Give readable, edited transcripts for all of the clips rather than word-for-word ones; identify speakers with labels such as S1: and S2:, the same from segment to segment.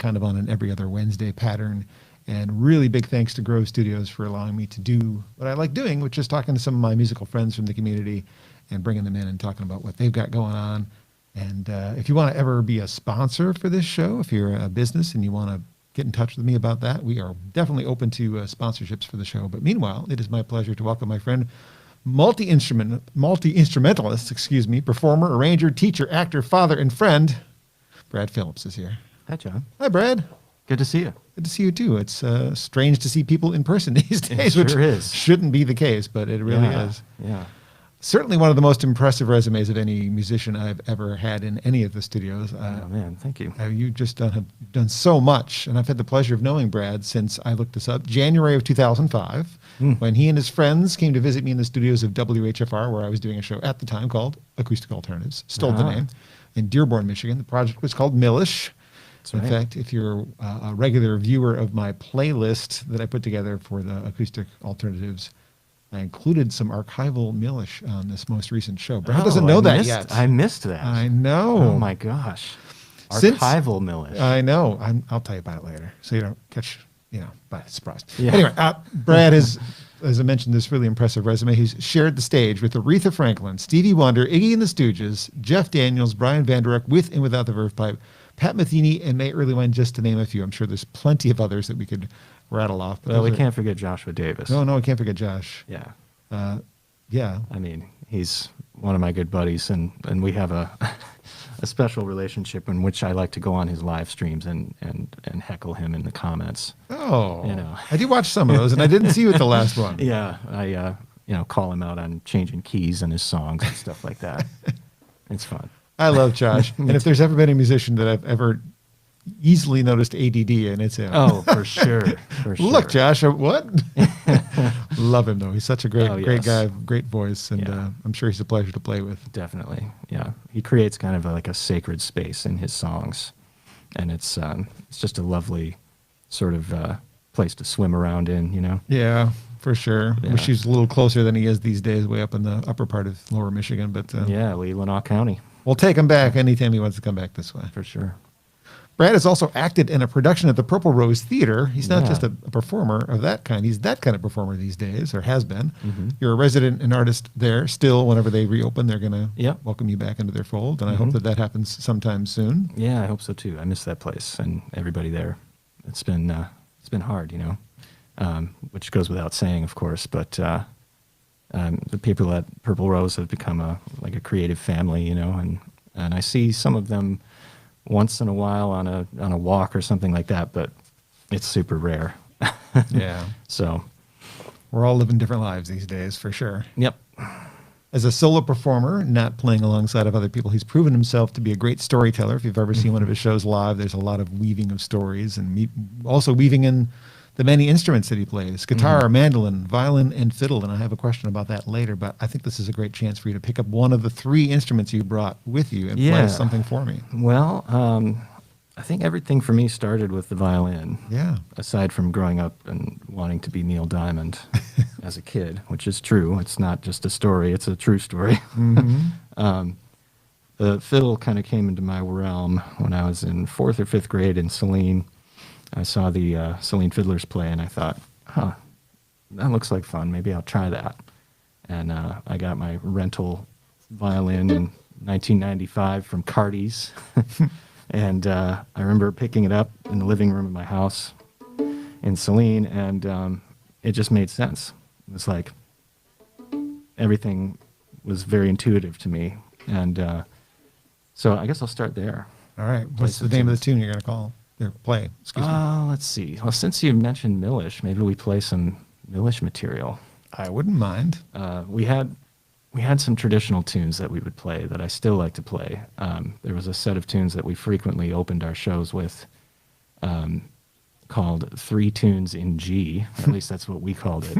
S1: kind of on an every other Wednesday pattern. And really big thanks to Grove Studios for allowing me to do what I like doing, which is talking to some of my musical friends from the community and bringing them in and talking about what they've got going on. And if you want to ever be a sponsor for this show, if you're a business and you want to get in touch with me about that, we are definitely open to sponsorships for the show. But meanwhile, it is my pleasure to welcome my friend, multi-instrumentalist, performer, arranger, teacher, actor, father, and friend, Brad Phillips is here.
S2: Hi, John.
S1: Hi, Brad.
S2: Good to see you.
S1: Good to see you, too. It's strange to see people in person these days,
S2: It sure is.
S1: Shouldn't be the case, but it really is.
S2: Yeah.
S1: Certainly one of the most impressive resumes of any musician I've ever had in any of the studios.
S2: Oh, man, thank you.
S1: You just have done so much, and I've had the pleasure of knowing Brad since I looked this up, January of 2005, when he and his friends came to visit me in the studios of WHFR, where I was doing a show at the time called Acoustic Alternatives, stole the name, in Dearborn, Michigan. The project was called Millish. In fact, if you're a regular viewer of my playlist that I put together for the Acoustic Alternatives, I included some archival Millish on this most recent show. Brad doesn't know that yet.
S2: I missed that.
S1: I know.
S2: Oh, my gosh. Archival Millish.
S1: I know. I'll tell you about it later, so you don't catch, by surprise.
S2: Yeah.
S1: Anyway, Brad has, as I mentioned, this really impressive resume. He's shared the stage with Aretha Franklin, Stevie Wonder, Iggy and the Stooges, Jeff Daniels, Brian Van Der Eck, with and without the Verve Pipe, Pat Metheny, and May Earlywine, just to name a few. I'm sure there's plenty of others that we could rattle off.
S2: But we can't forget Joshua Davis.
S1: No, we can't forget Josh.
S2: Yeah.
S1: Yeah.
S2: I mean, he's one of my good buddies, and we have a special relationship in which I like to go on his live streams and heckle him in the comments.
S1: Oh. I did watch some of those, and I didn't see you at the last one.
S2: Yeah. I call him out on changing keys in his songs and stuff like that. It's fun.
S1: I love Josh. And if there's ever been a musician that I've ever easily noticed ADD in, it's him.
S2: Oh, for sure.
S1: Look, Josh, what? Love him, though. He's such a great guy, great voice, and I'm sure he's a pleasure to play with.
S2: Definitely, yeah. He creates kind of like a sacred space in his songs, and it's just a lovely sort of place to swim around in,
S1: Yeah. For sure.
S2: Yeah.
S1: Wish he's a little closer than he is these days, way up in the upper part of lower Michigan. But
S2: Leelanau County.
S1: We'll take him back anytime he wants to come back this way.
S2: For sure.
S1: Brad has also acted in a production at the Purple Rose Theater. He's not just a performer of that kind. He's that kind of performer these days, or has been. Mm-hmm. You're a resident and artist there still. Whenever they reopen, they're going to welcome you back into their fold. And I hope that happens sometime soon.
S2: Yeah, I hope so too. I miss that place and everybody there. It's been hard, which goes without saying, of course. But the people at Purple Rose have become a creative family, and I see some of them once in a while on a walk or something like that, but it's super rare.
S1: Yeah.
S2: So
S1: we're all living different lives these days, for sure.
S2: Yep.
S1: As a solo performer, not playing alongside of other people, he's proven himself to be a great storyteller. If you've ever seen one of his shows live, there's a lot of weaving of stories, and also weaving in the many instruments that he plays: guitar, mandolin, violin, and fiddle. And I have a question about that later, but I think this is a great chance for you to pick up one of the 3 instruments you brought with you and play something for me.
S2: Well, I think everything for me started with the violin.
S1: Yeah.
S2: Aside from growing up and wanting to be Neil Diamond as a kid, which is true. It's not just a story, it's a true story. Mm-hmm. The fiddle kind of came into my realm when I was in 4th or 5th grade in Saline. I saw the Saline Fiddlers play, and I thought, that looks like fun. Maybe I'll try that. And I got my rental violin in 1995 from Carty's. And I remember picking it up in the living room of my house in Saline, and it just made sense. It was like everything was very intuitive to me. And so I guess I'll start there.
S1: All right. What's the name of the tune you're going to call? Play. Excuse me.
S2: Let's see. Well, since you mentioned Millish, maybe we play some Millish material.
S1: I wouldn't mind.
S2: We had some traditional tunes that we would play that I still like to play. There was a set of tunes that we frequently opened our shows with called 3 Tunes in G. Or at least that's what we called it.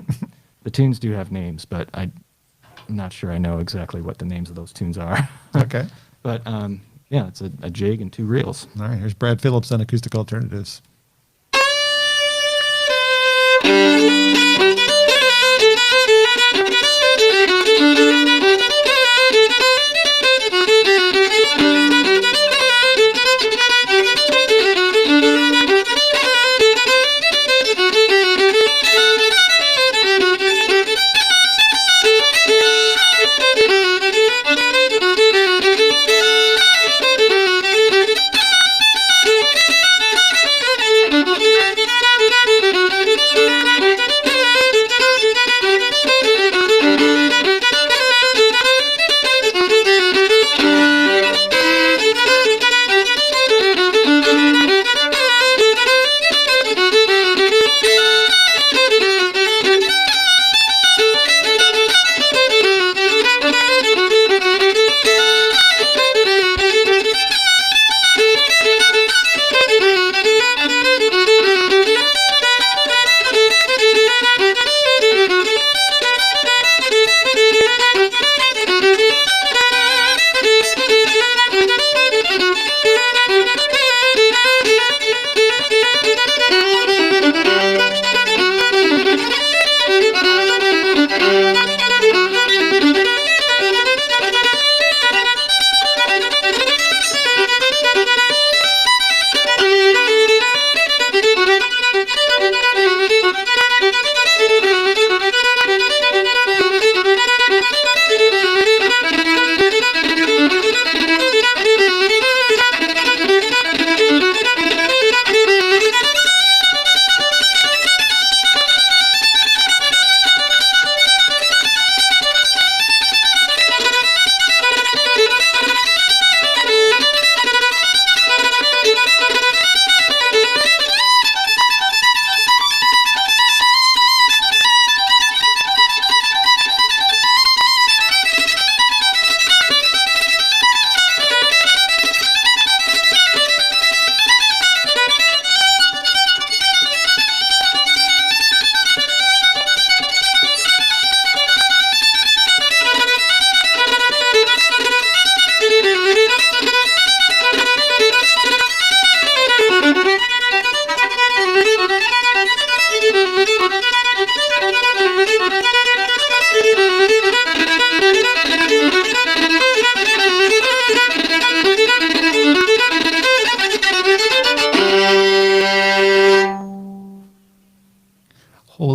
S2: The tunes do have names, but I'm not sure I know exactly what the names of those tunes are.
S1: Okay.
S2: But it's a jig and 2 reels.
S1: All right, here's Brad Phillips on Acoustic Alternatives.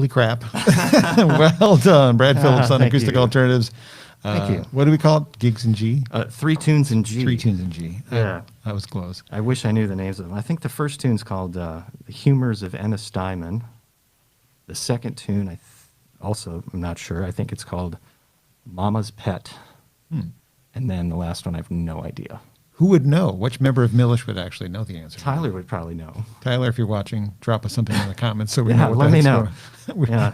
S1: Holy crap. Well done, Brad Phillips on
S2: Thank
S1: Acoustic
S2: you.
S1: Alternatives.
S2: Thank you.
S1: What do we call it? Gigs in G?
S2: 3 tunes in G.
S1: 3 tunes in G.
S2: Yeah.
S1: That was close.
S2: I wish I knew the names of them. I think the first tune's called The Humors of Enna Steinman. The second tune, I'm not sure. I think it's called Mama's Pet. And then the last one, I have no idea.
S1: Who would know? Which member of Millish would actually know the answer?
S2: Tyler would probably know.
S1: Tyler, if you're watching, drop us something in the comments so we
S2: Yeah,
S1: know what
S2: let me
S1: that's
S2: know.
S1: for.
S2: Yeah.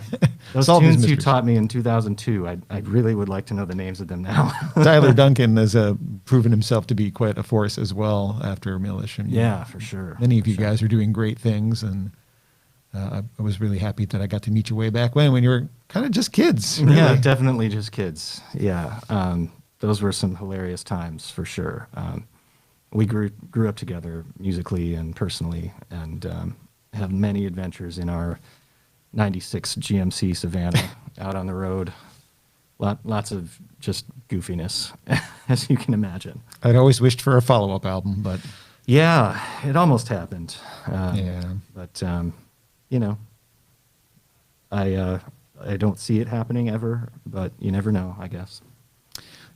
S2: Those
S1: Solve these
S2: tunes you
S1: mysteries.
S2: taught me in 2002, I really would like to know the names of them now.
S1: Tyler Duncan has proven himself to be quite a force as well after Millish. And
S2: Yeah, for sure.
S1: Many of
S2: For
S1: you
S2: sure.
S1: guys are doing great things, and I was really happy that I got to meet you way back when you were kind of just kids. Really.
S2: Yeah, definitely just kids. Yeah. Those were some hilarious times for sure. We grew up together musically and personally, and have many adventures in our 96 GMC Savannah out on the road. Lots of just goofiness, as you can imagine.
S1: I'd always wished for a follow-up album, but
S2: Yeah, it almost happened.
S1: yeah.
S2: But, you know, I don't see it happening ever, but you never know, I guess.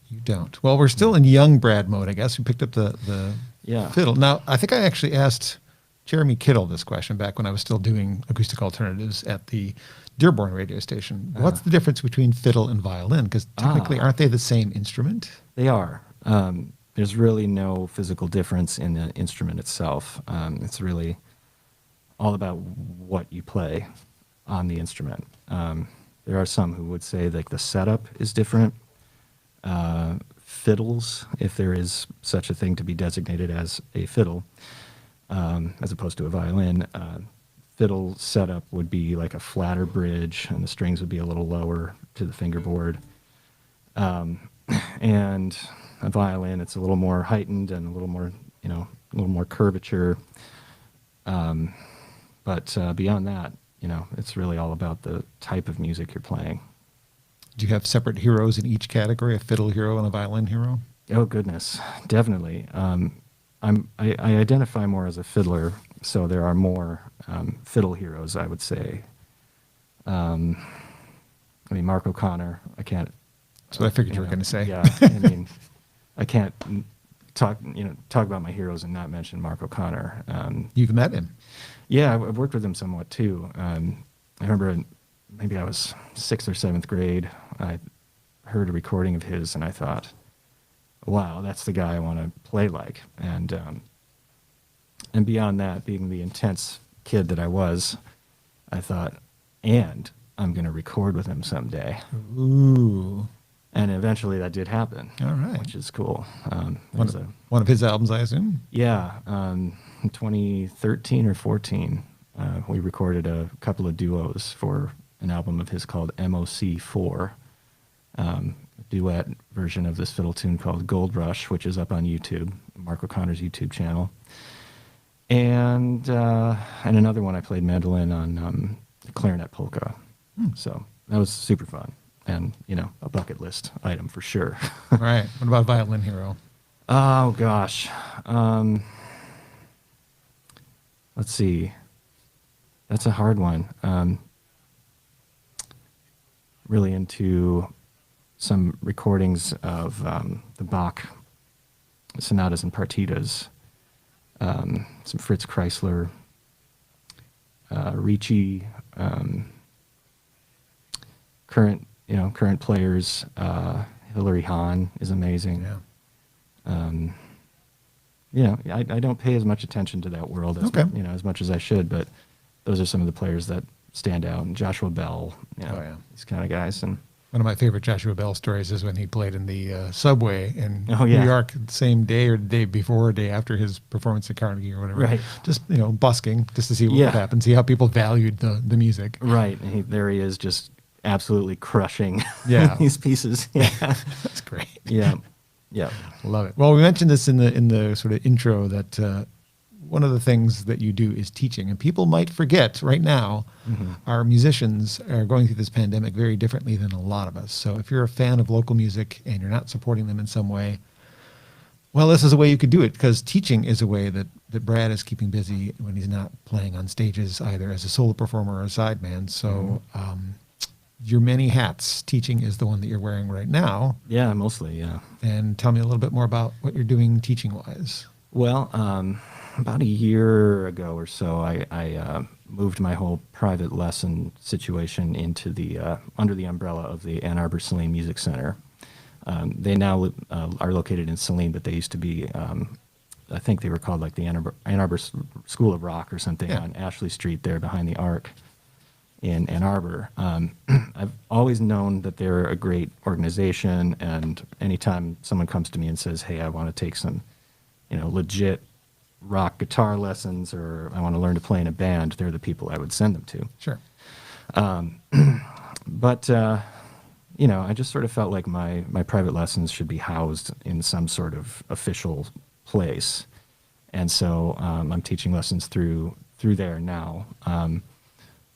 S1: You don't. Well, we're still in young Brad mode, I guess. We picked up the
S2: Yeah.
S1: fiddle. Now, I think I actually asked Jeremy Kittle this question back when I was still doing Acoustic Alternatives at the Dearborn radio station. What's the difference between fiddle and violin? Because technically, aren't they the same instrument?
S2: They are. There's really no physical difference in the instrument itself. It's really all about what you play on the instrument. There are some who would say like the setup is different. Fiddles, if there is such a thing to be designated as a fiddle, as opposed to a violin, fiddle setup would be like a flatter bridge, and the strings would be a little lower to the fingerboard. And a violin, it's a little more heightened and a little more, a little more curvature. But beyond that, it's really all about the type of music you're playing.
S1: Do you have separate heroes in each category, a fiddle hero and a violin hero?
S2: Oh goodness, definitely. I identify more as a fiddler, so there are more fiddle heroes, I would say. Mark O'Connor. I can't.
S1: That's what I figured you were going to say.
S2: Yeah, I can't talk about my heroes and not mention Mark O'Connor.
S1: You've met him.
S2: Yeah, I've worked with him somewhat too. I remember maybe I was 6th or 7th grade. I heard a recording of his, and I thought, wow, that's the guy I want to play like. And beyond that, being the intense kid that I was, I thought, and I'm going to record with him someday.
S1: Ooh.
S2: And eventually that did happen.
S1: All right.
S2: Which is cool.
S1: One of his albums, I assume?
S2: Yeah. In 2013 or 14, we recorded a couple of duos for an album of his called MOC4. A duet version of this fiddle tune called Gold Rush, which is up on YouTube, Mark O'Connor's YouTube channel. And another one I played mandolin on Clarinet Polka. So that was super fun. And, a bucket list item for sure.
S1: All right. What about violin hero?
S2: Oh, gosh. Let's see. That's a hard one. Really into some recordings of the Bach sonatas and partitas. Some Fritz Kreisler, Ricci, current players. Hilary Hahn is amazing.
S1: Yeah.
S2: I don't pay as much attention to that world as as much as I should, but those are some of the players that stand out. And Joshua Bell, these kind of guys. And
S1: one of my favorite Joshua Bell stories is when he played in the subway in
S2: Oh,
S1: New
S2: yeah.
S1: York the same day or the day before or day after his performance at Carnegie or whatever.
S2: Right.
S1: Just, busking just to see what
S2: Yeah.
S1: would happen, see how people valued the music.
S2: right, and there he is, just absolutely crushing
S1: Yeah.
S2: these pieces. Yeah,
S1: That's great.
S2: yeah.
S1: Love it. Well, we mentioned this in the sort of intro that one of the things that you do is teaching, and people might forget right now. Our musicians are going through this pandemic very differently than a lot of us. So if you're a fan of local music and you're not supporting them in some way, Well, this is a way you could do it, because teaching is a way that Brad is keeping busy when he's not playing on stages either as a solo performer or a sideman. So your many hats, teaching is the one that you're wearing right now.
S2: Yeah, mostly, yeah.
S1: And tell me a little bit more about what you're doing teaching-wise.
S2: Well, about a year ago or so, I moved my whole private lesson situation into the under the umbrella of the Ann Arbor Saline Music Center. They now are located in Saline, but they used to be, I think they were called like the Ann Arbor School of Rock or something on Ashley Street there behind the Arc in Ann Arbor. I've always known that they're a great organization, and anytime someone comes to me and says, hey, I want to take some, legit rock guitar lessons, or I want to learn to play in a band, they're the people I would send them to.
S1: Sure.
S2: But I just sort of felt like my private lessons should be housed in some sort of official place. And so I'm teaching lessons through there now.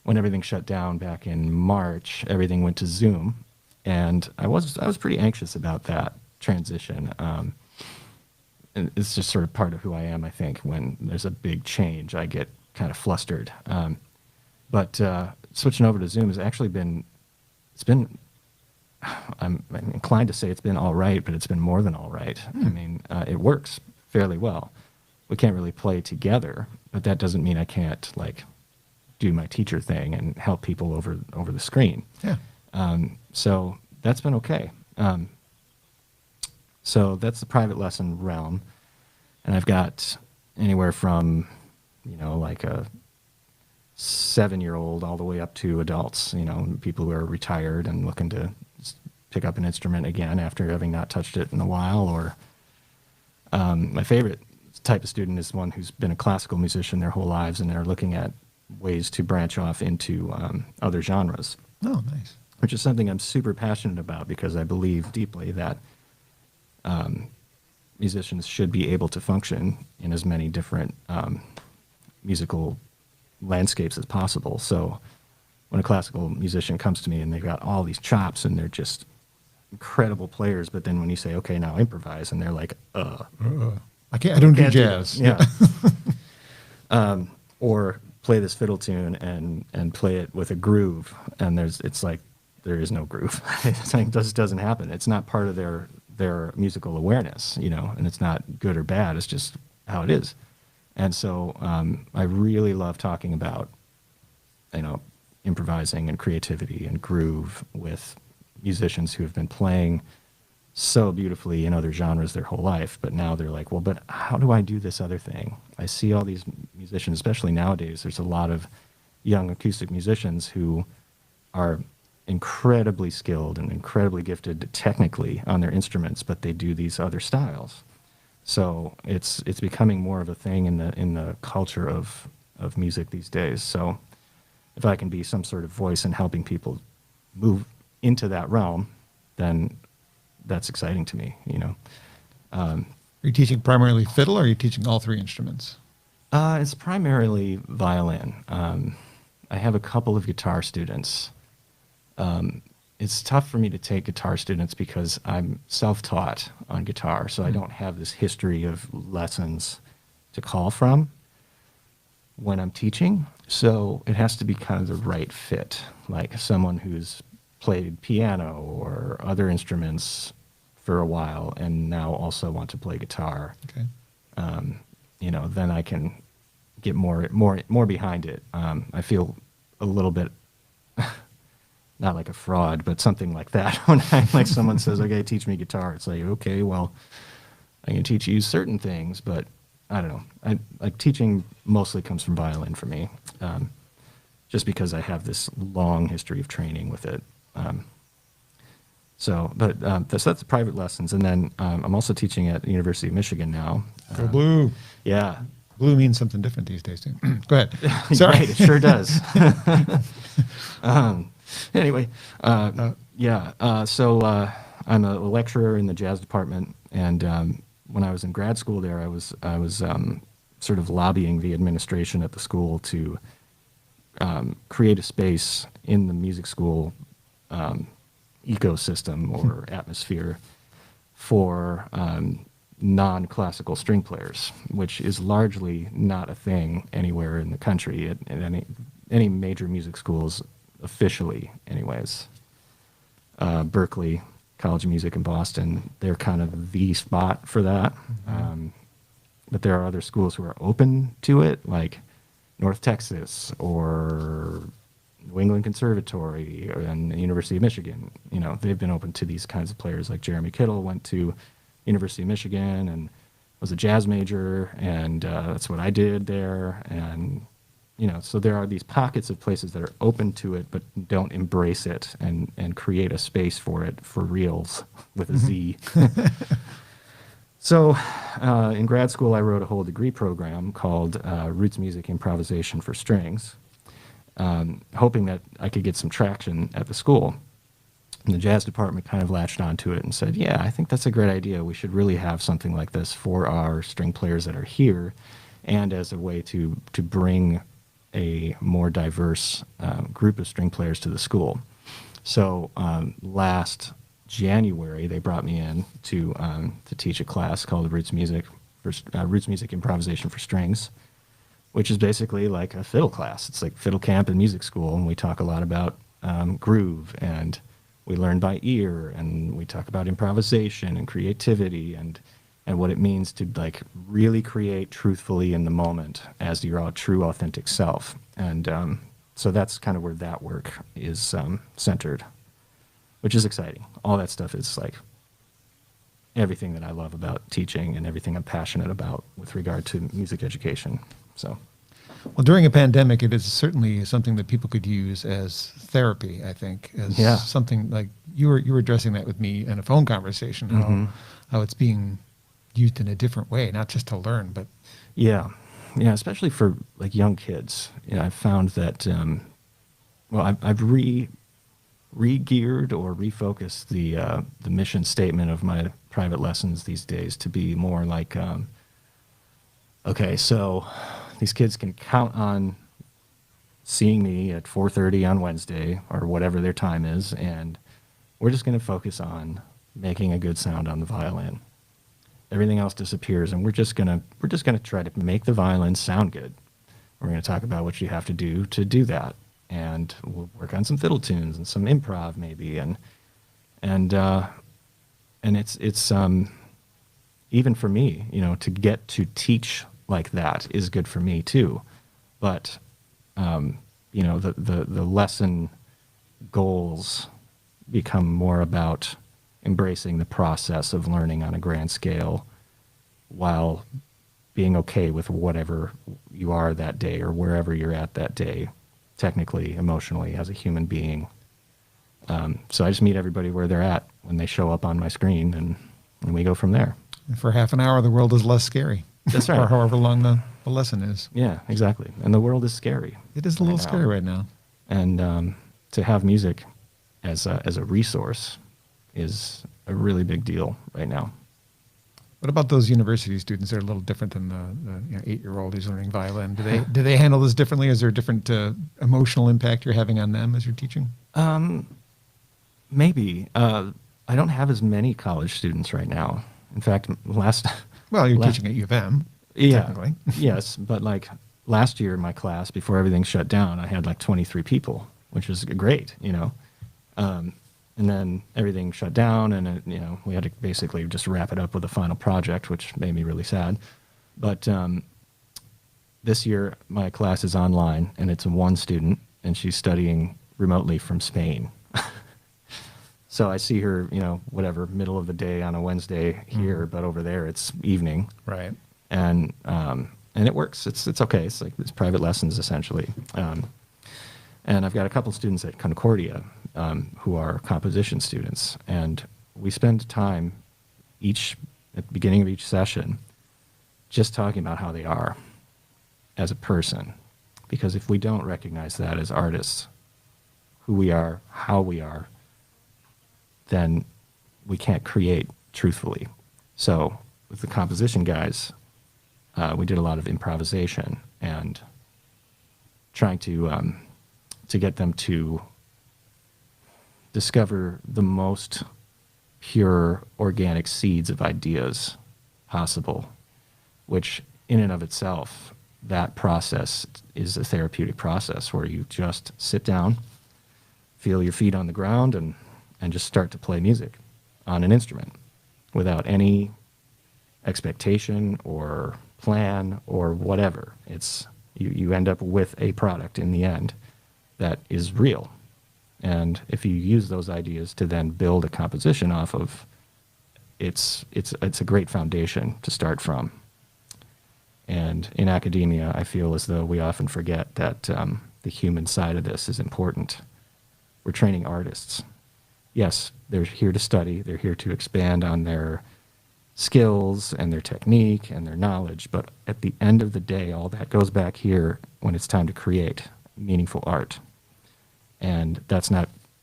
S2: When everything shut down back in March, everything went to Zoom. And I was pretty anxious about that transition. And it's just sort of part of who I am, I think. When there's a big change, I get kind of flustered. But switching over to Zoom has actually I'm inclined to say it's been all right, but it's been more than all right. I mean, it works fairly well. We can't really play together, but that doesn't mean I can't do my teacher thing and help people over the screen. Yeah. So that's been okay. So that's the private lesson realm, and I've got anywhere from like a 7-year-old all the way up to adults. People who are retired and looking to pick up an instrument again after having not touched it in a while. Or my favorite type of student is one who's been a classical musician their whole lives and are looking at ways to branch off into other genres.
S1: Oh, nice.
S2: Which is something I'm super passionate about, because I believe deeply that musicians should be able to function in as many different musical landscapes as possible. So when a classical musician comes to me and they've got all these chops and they're just incredible players, but then when you say, okay, now improvise, and they're like,
S1: I don't do jazz.
S2: Yeah. Or play this fiddle tune and play it with a groove, and it's like there is no groove. It just doesn't happen. It's not part of their musical awareness, and it's not good or bad. It's just how it is. And so I really love talking about, improvising and creativity and groove with musicians who have been playing so beautifully in other genres their whole life, but now they're like, well, but how do I do this other thing? I see all these musicians, especially nowadays, there's a lot of young acoustic musicians who are incredibly skilled and incredibly gifted technically on their instruments, but they do these other styles. So it's becoming more of a thing in the culture of music these days. So if I can be some sort of voice in helping people move into that realm, then that's exciting to me,
S1: Are you teaching primarily fiddle, or are you teaching all three instruments?
S2: It's primarily violin. I have a couple of guitar students. It's tough for me to take guitar students because I'm self-taught on guitar, so I don't have this history of lessons to call from when I'm teaching. So it has to be kind of the right fit, like someone who's played piano or other instruments for a while and now also want to play guitar.
S1: Okay.
S2: Then I can get more behind it. I feel a little bit not like a fraud, but something like that. When someone says, okay, teach me guitar, it's like, okay, well, I can teach you certain things, but I don't know. Teaching mostly comes from violin for me, just because I have this long history of training with it. That's the private lessons. And then I'm also teaching at the University of Michigan now.
S1: Go Blue.
S2: Yeah.
S1: Blue means something different these days, too. Go ahead. Sorry.
S2: Right, it sure does. Anyway, so I'm a lecturer in the jazz department, and when I was in grad school there, I was sort of lobbying the administration at the school to create a space in the music school ecosystem or atmosphere for non-classical string players, which is largely not a thing anywhere in the country at any major music schools, officially anyways. Berkeley College of Music in Boston, they're kind of the spot for that. But there are other schools who are open to it, like North Texas or New England Conservatory and the University of Michigan. You know, they've been open to these kinds of players. Like Jeremy Kittle went to University of Michigan and was a jazz major, and that's what I did there. And you know, so there are these pockets of places that are open to it but don't embrace it and create a space for it for reals with a Z. So in grad school, I wrote a whole degree program called Roots Music Improvisation for Strings, hoping that I could get some traction at the school. And the jazz department kind of latched onto it and said, yeah, I think that's a great idea. We should really have something like this for our string players that are here, and as a way to bring a more diverse group of string players to the school. So last January, they brought me in to teach a class called Roots Music Improvisation for Strings, which is basically like a fiddle class. It's like fiddle camp in music school, and we talk a lot about groove, and we learn by ear, and we talk about improvisation and creativity and what it means to like really create truthfully in the moment as your true authentic self. And so that's kind of where that work is centered, which is exciting. All that stuff is like everything that I love about teaching and everything I'm passionate about with regard to music education. So,
S1: well, during a pandemic, it is certainly something that people could use as therapy, I think, as something like you were addressing that with me in a phone conversation, how it's being used in a different way, not just to learn, but
S2: yeah, especially for like young kids. You know, I've found that I've re-geared or refocused the mission statement of my private lessons these days to be more like, okay, so these kids can count on seeing me at 4:30 on Wednesday or whatever their time is, and we're just going to focus on making a good sound on the violin. Everything else disappears, and we're just gonna try to make the violin sound good. We're going to talk about what you have to do that, and we'll work on some fiddle tunes and some improv maybe, and it's even for me, you know, to get to teach like that is good for me too, but you know, the lesson goals become more about embracing the process of learning on a grand scale while being okay with whatever you are that day or wherever you're at that day, technically, emotionally, as a human being. So I just meet everybody where they're at when they show up on my screen, and we go from there.
S1: And for half an hour, the world is less scary.
S2: That's right.
S1: Or however long the lesson is.
S2: Yeah, exactly. And the world is scary.
S1: It is a little scary right now.
S2: And to have music as a resource is a really big deal right now.
S1: What about those university students? They're a little different than the 8-year-old who's learning violin. Do they handle this differently? Is there a different emotional impact you're having on them as you're teaching?
S2: Maybe. I don't have as many college students right now. In fact,
S1: Well, you're teaching at U of M, technically.
S2: Yes, but like last year in my class, before everything shut down, I had like 23 people, which was great, you know. And then everything shut down, and you know, we had to basically just wrap it up with a final project, which made me really sad. But this year, my class is online, and it's one student, and she's studying remotely from Spain. So I see her, you know, whatever, middle of the day on a Wednesday here, but over there it's evening.
S1: Right.
S2: And it works. It's okay. It's like it's private lessons essentially. And I've got a couple students at Concordia who are composition students, and we spend time at the beginning of each session just talking about how they are as a person. Because if we don't recognize that as artists, who we are, how we are, then we can't create truthfully. So with the composition guys, we did a lot of improvisation and trying to get them to discover the most pure organic seeds of ideas possible, which in and of itself, that process is a therapeutic process where you just sit down, feel your feet on the ground, and just start to play music on an instrument without any expectation or plan or whatever. It's you end up with a product in the end that is real. And if you use those ideas to then build a composition off of, it's a great foundation to start from. And in academia, I feel as though we often forget that the human side of this is important. We're training artists. Yes, they're here to study. They're here to expand on their skills and their technique and their knowledge. But at the end of the day, all that goes back here when it's time to create meaningful art. And that's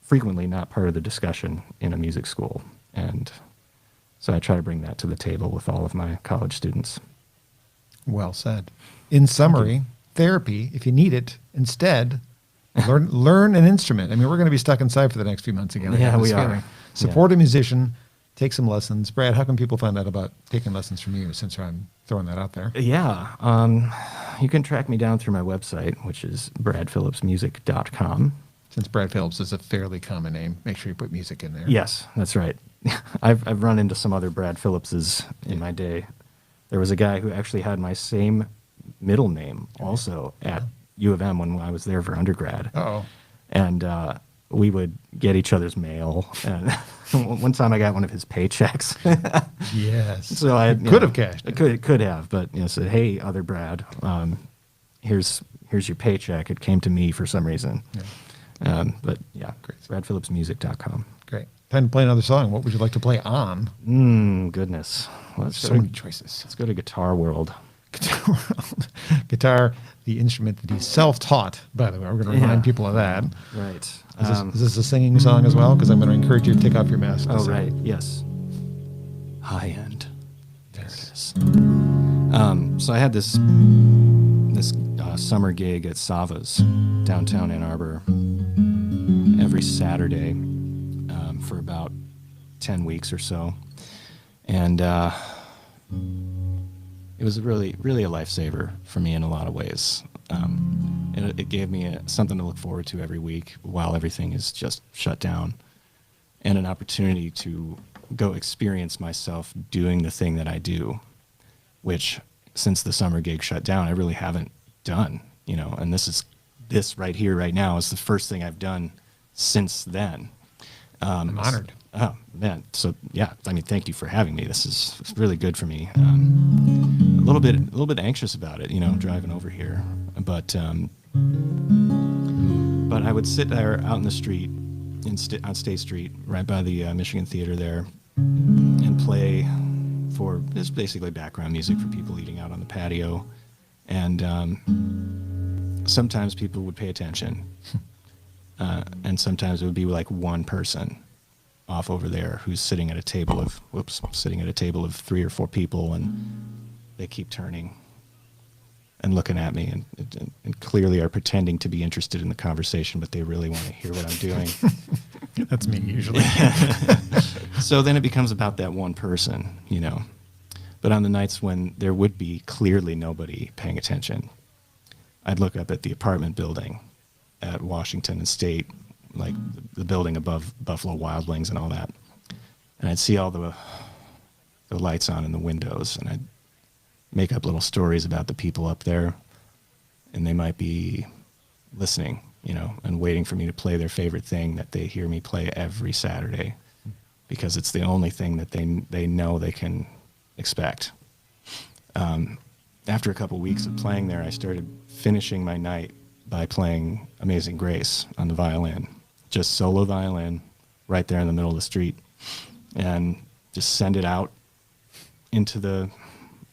S2: frequently not part of the discussion in a music school. And so I try to bring that to the table with all of my college students.
S1: Well said. In summary, therapy, if you need it, instead, learn an instrument. I mean, we're going to be stuck inside for the next few months again.
S2: Yeah, we are.
S1: Support a musician, take some lessons. Brad, how can people find out about taking lessons from you, since I'm throwing that out there?
S2: Yeah. You can track me down through my website, which is bradphillipsmusic.com.
S1: Since Brad Phillips is a fairly common name, make sure you put music in there.
S2: Yes, that's right. I've run into some other Brad Phillipses in my day. There was a guy who actually had my same middle name also at U of M when I was there for undergrad.
S1: Uh-oh.
S2: And we would get each other's mail. And one time I got one of his paychecks.
S1: Yes.
S2: So I
S1: could have cashed it.
S2: It could have, but said, "Hey, other Brad, here's your paycheck." It came to me for some reason.
S1: Yeah.
S2: But yeah, great. bradphillipsmusic.com.
S1: Great. Time to play another song. What would you like to play on?
S2: Goodness.
S1: So many choices.
S2: Let's go to Guitar World.
S1: Guitar, the instrument that he self-taught, by the way. We're going to remind people of that.
S2: Right.
S1: Is this a singing song as well? Because I'm going to encourage you to take off your mask.
S2: Oh, right. Yes. High end. There it is. So I had this summer gig at Sava's, downtown Ann Arbor, every Saturday for about 10 weeks or so. And it was really, really a lifesaver for me in a lot of ways. And it gave me something to look forward to every week while everything is just shut down, and an opportunity to go experience myself doing the thing that I do, which since the summer gig shut down, I really haven't done, and this right here, right now is the first thing I've done since then.
S1: I'm honored.
S2: Oh, man. So, yeah, I mean, thank you for having me. This is really good for me. A little bit anxious about it, driving over here. But I would sit there out in the street, on State Street, right by the Michigan Theater there, and play for just basically background music for people eating out on the patio. And sometimes people would pay attention. And sometimes it would be like one person off over there who's sitting at a table of 3 or 4 people, and they keep turning and looking at me and clearly are pretending to be interested in the conversation, but they really want to hear what I'm doing.
S1: That's me usually.
S2: So then it becomes about that one person, But on the nights when there would be clearly nobody paying attention, I'd look up at the apartment building at Washington and State, like the building above Buffalo Wild Wings and all that. And I'd see all the lights on in the windows, and I'd make up little stories about the people up there, and they might be listening, and waiting for me to play their favorite thing that they hear me play every Saturday, because it's the only thing that they know they can expect. After a couple weeks of playing there, I started finishing my night by playing Amazing Grace on the violin, just solo violin, right there in the middle of the street, and just send it out into the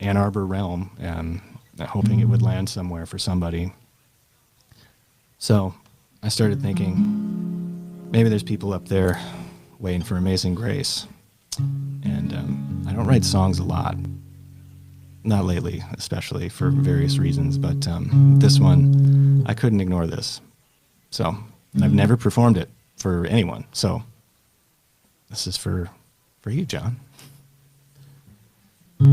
S2: Ann Arbor realm, and hoping it would land somewhere for somebody. So I started thinking, maybe there's people up there waiting for Amazing Grace. And I don't write songs a lot, not lately, especially for various reasons, but this one, I couldn't ignore this. So I've never performed it for anyone, so this is for you, John. Benny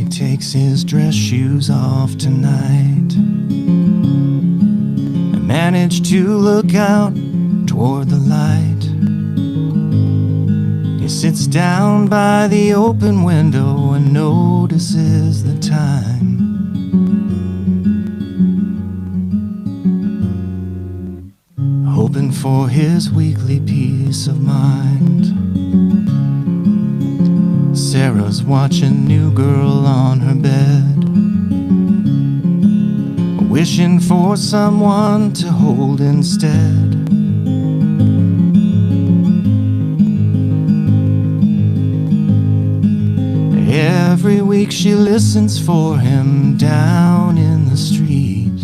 S2: takes his dress shoes off tonight and managed to look out toward the light. He sits down by the open window and notices the time. Hoping for his weekly peace of mind. Sarah's watching New Girl on her bed, wishing for someone to hold instead. Every week she listens for him down in the street,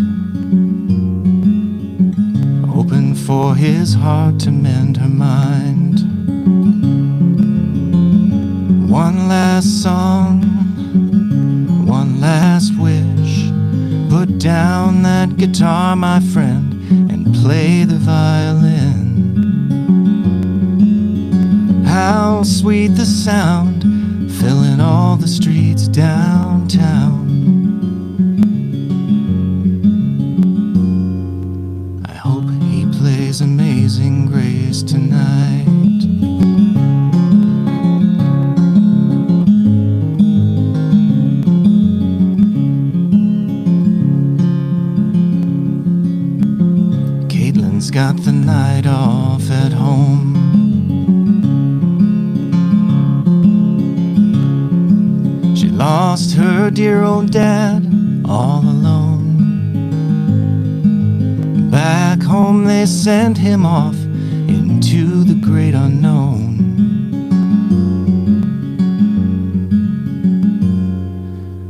S2: hoping for his heart to mend her mind. One last song, one last wish. Put down that guitar, my friend, and play the violin. How sweet the sound, filling all the streets downtown. I hope he plays Amazing Grace tonight. Caitlin's got the night off at home. Lost her dear old dad all alone. Back home they sent him off into the great unknown.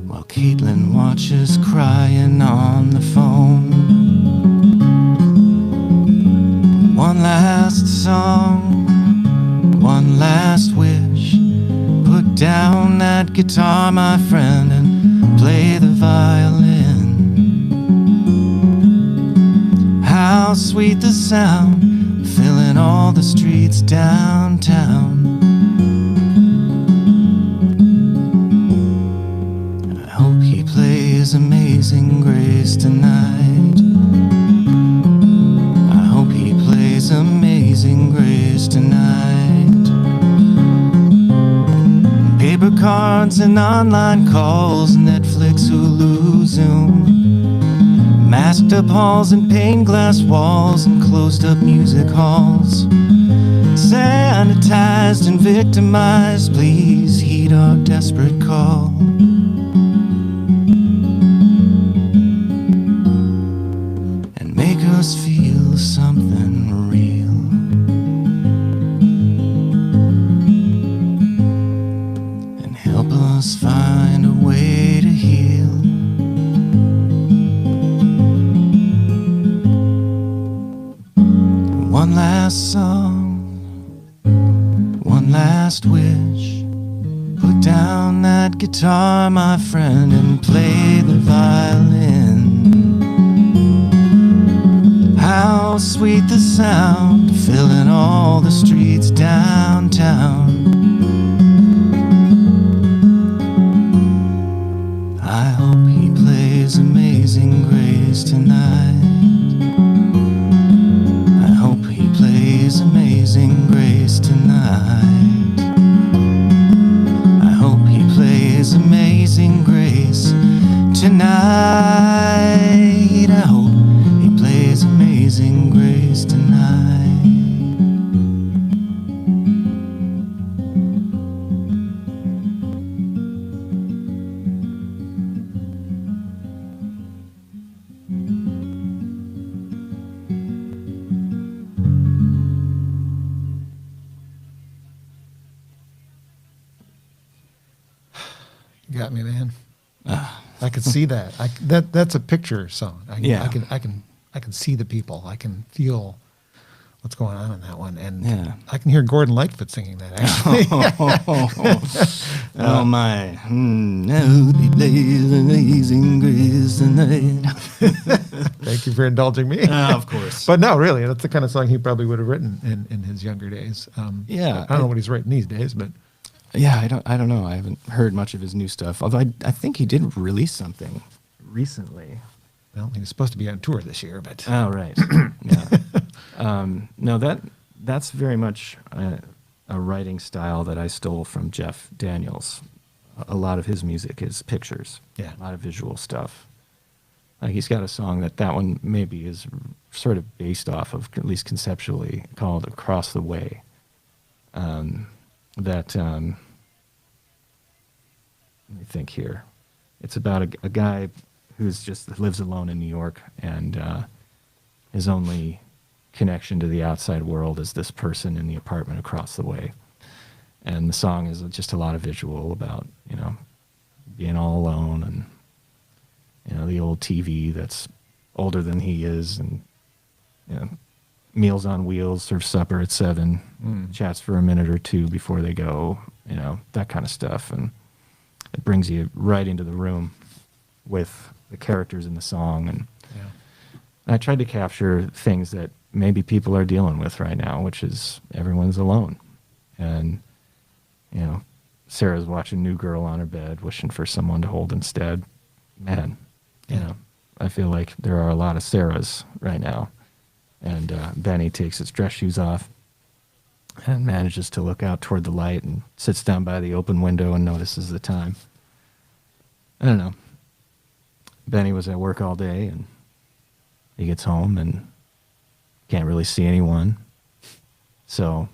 S2: While Caitlin watches crying on the phone. One last song, one last wish. Put down that guitar, my friend, and play the violin. How sweet the sound, filling all the streets downtown. I hope he plays Amazing Grace tonight. I hope he plays Amazing Grace tonight. Paper cards and online calls, Netflix, Hulu, Zoom. Masked up halls and paint glass walls and closed up music halls. Sanitized and victimized, please heed our desperate call. And make us feel something real. Help us find a way to heal. One last song, one last wish. Put down that guitar, my friend, and play the violin. How sweet the sound, filling all the streets downtown. I hope he plays Amazing Grace tonight. I hope he plays Amazing Grace tonight. I hope he plays Amazing Grace tonight. I hope he plays Amazing Grace tonight.
S1: You got me, man. I could see that. That's a picture song. I can see the people. I can feel what's going on in that one. And
S2: Yeah.
S1: I can hear Gordon Lightfoot singing that, actually.
S2: Oh my. Now he plays Amazing Grace tonight.
S1: Thank you for indulging me.
S2: Of course.
S1: But no, really, that's the kind of song he probably would have written in his younger days.
S2: Yeah.
S1: I don't know what he's writing these days, but
S2: Yeah, I don't know. I haven't heard much of his new stuff. Although I think he did release something recently.
S1: well, he was supposed to be on tour this year. But
S2: Oh, right. Yeah. No, that's very much a writing style that I stole from Jeff Daniels. A lot of his music is pictures.
S1: Yeah.
S2: A lot of visual stuff. Like he's got a song that one maybe is sort of based off of, at least conceptually, called "Across the Way." Let me think here. It's about a guy who's just lives alone in New York, and his only connection to the outside world is this person in the apartment across the way. And the song is just a lot of visual about, being all alone, and the old TV that's older than he is, and Meals on Wheels, serve supper at 7, chats for a minute or two before they go, that kind of stuff. And it brings you right into the room with the characters in the song. And I tried to capture things that maybe people are dealing with right now, which is everyone's alone. And, Sarah's watching New Girl on her bed, wishing for someone to hold instead. Man, I feel like there are a lot of Sarahs right now. And Benny takes his dress shoes off and manages to look out toward the light and sits down by the open window and notices the time. I don't know. Benny was at work all day, and he gets home and can't really see anyone. So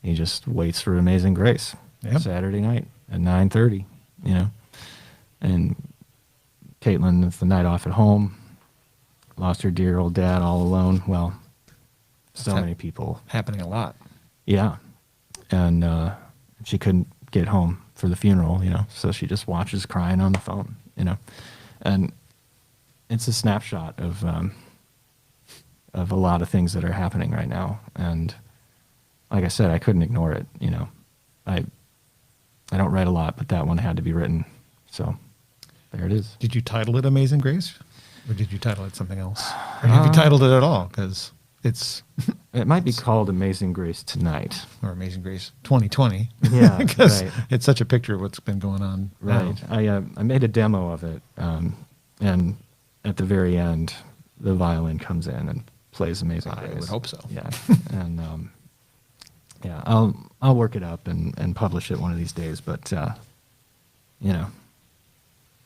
S2: he just waits for Amazing Grace.
S1: Yep.
S2: Saturday night at 9:30, And Caitlin, with the night off at home, lost her dear old dad all alone. Well, so many people.
S1: happening a lot.
S2: Yeah. And she couldn't get home for the funeral, so she just watches crying on the phone, And it's a snapshot of a lot of things that are happening right now. And like I said, I couldn't ignore it, I don't write a lot, but that one had to be written. So there it is.
S1: Did you title it Amazing Grace? Or did you title it something else? Or have you titled it at all? Because it's...
S2: It might be called Amazing Grace Tonight.
S1: or Amazing Grace 2020.
S2: Yeah,
S1: Because
S2: right.
S1: it's such a picture of what's been going on.
S2: Right.
S1: now.
S2: I made a demo of it, and at the very end, the violin comes in and plays Amazing Grace.
S1: I would hope so.
S2: Yeah. And I'll work it up and publish it one of these days. But so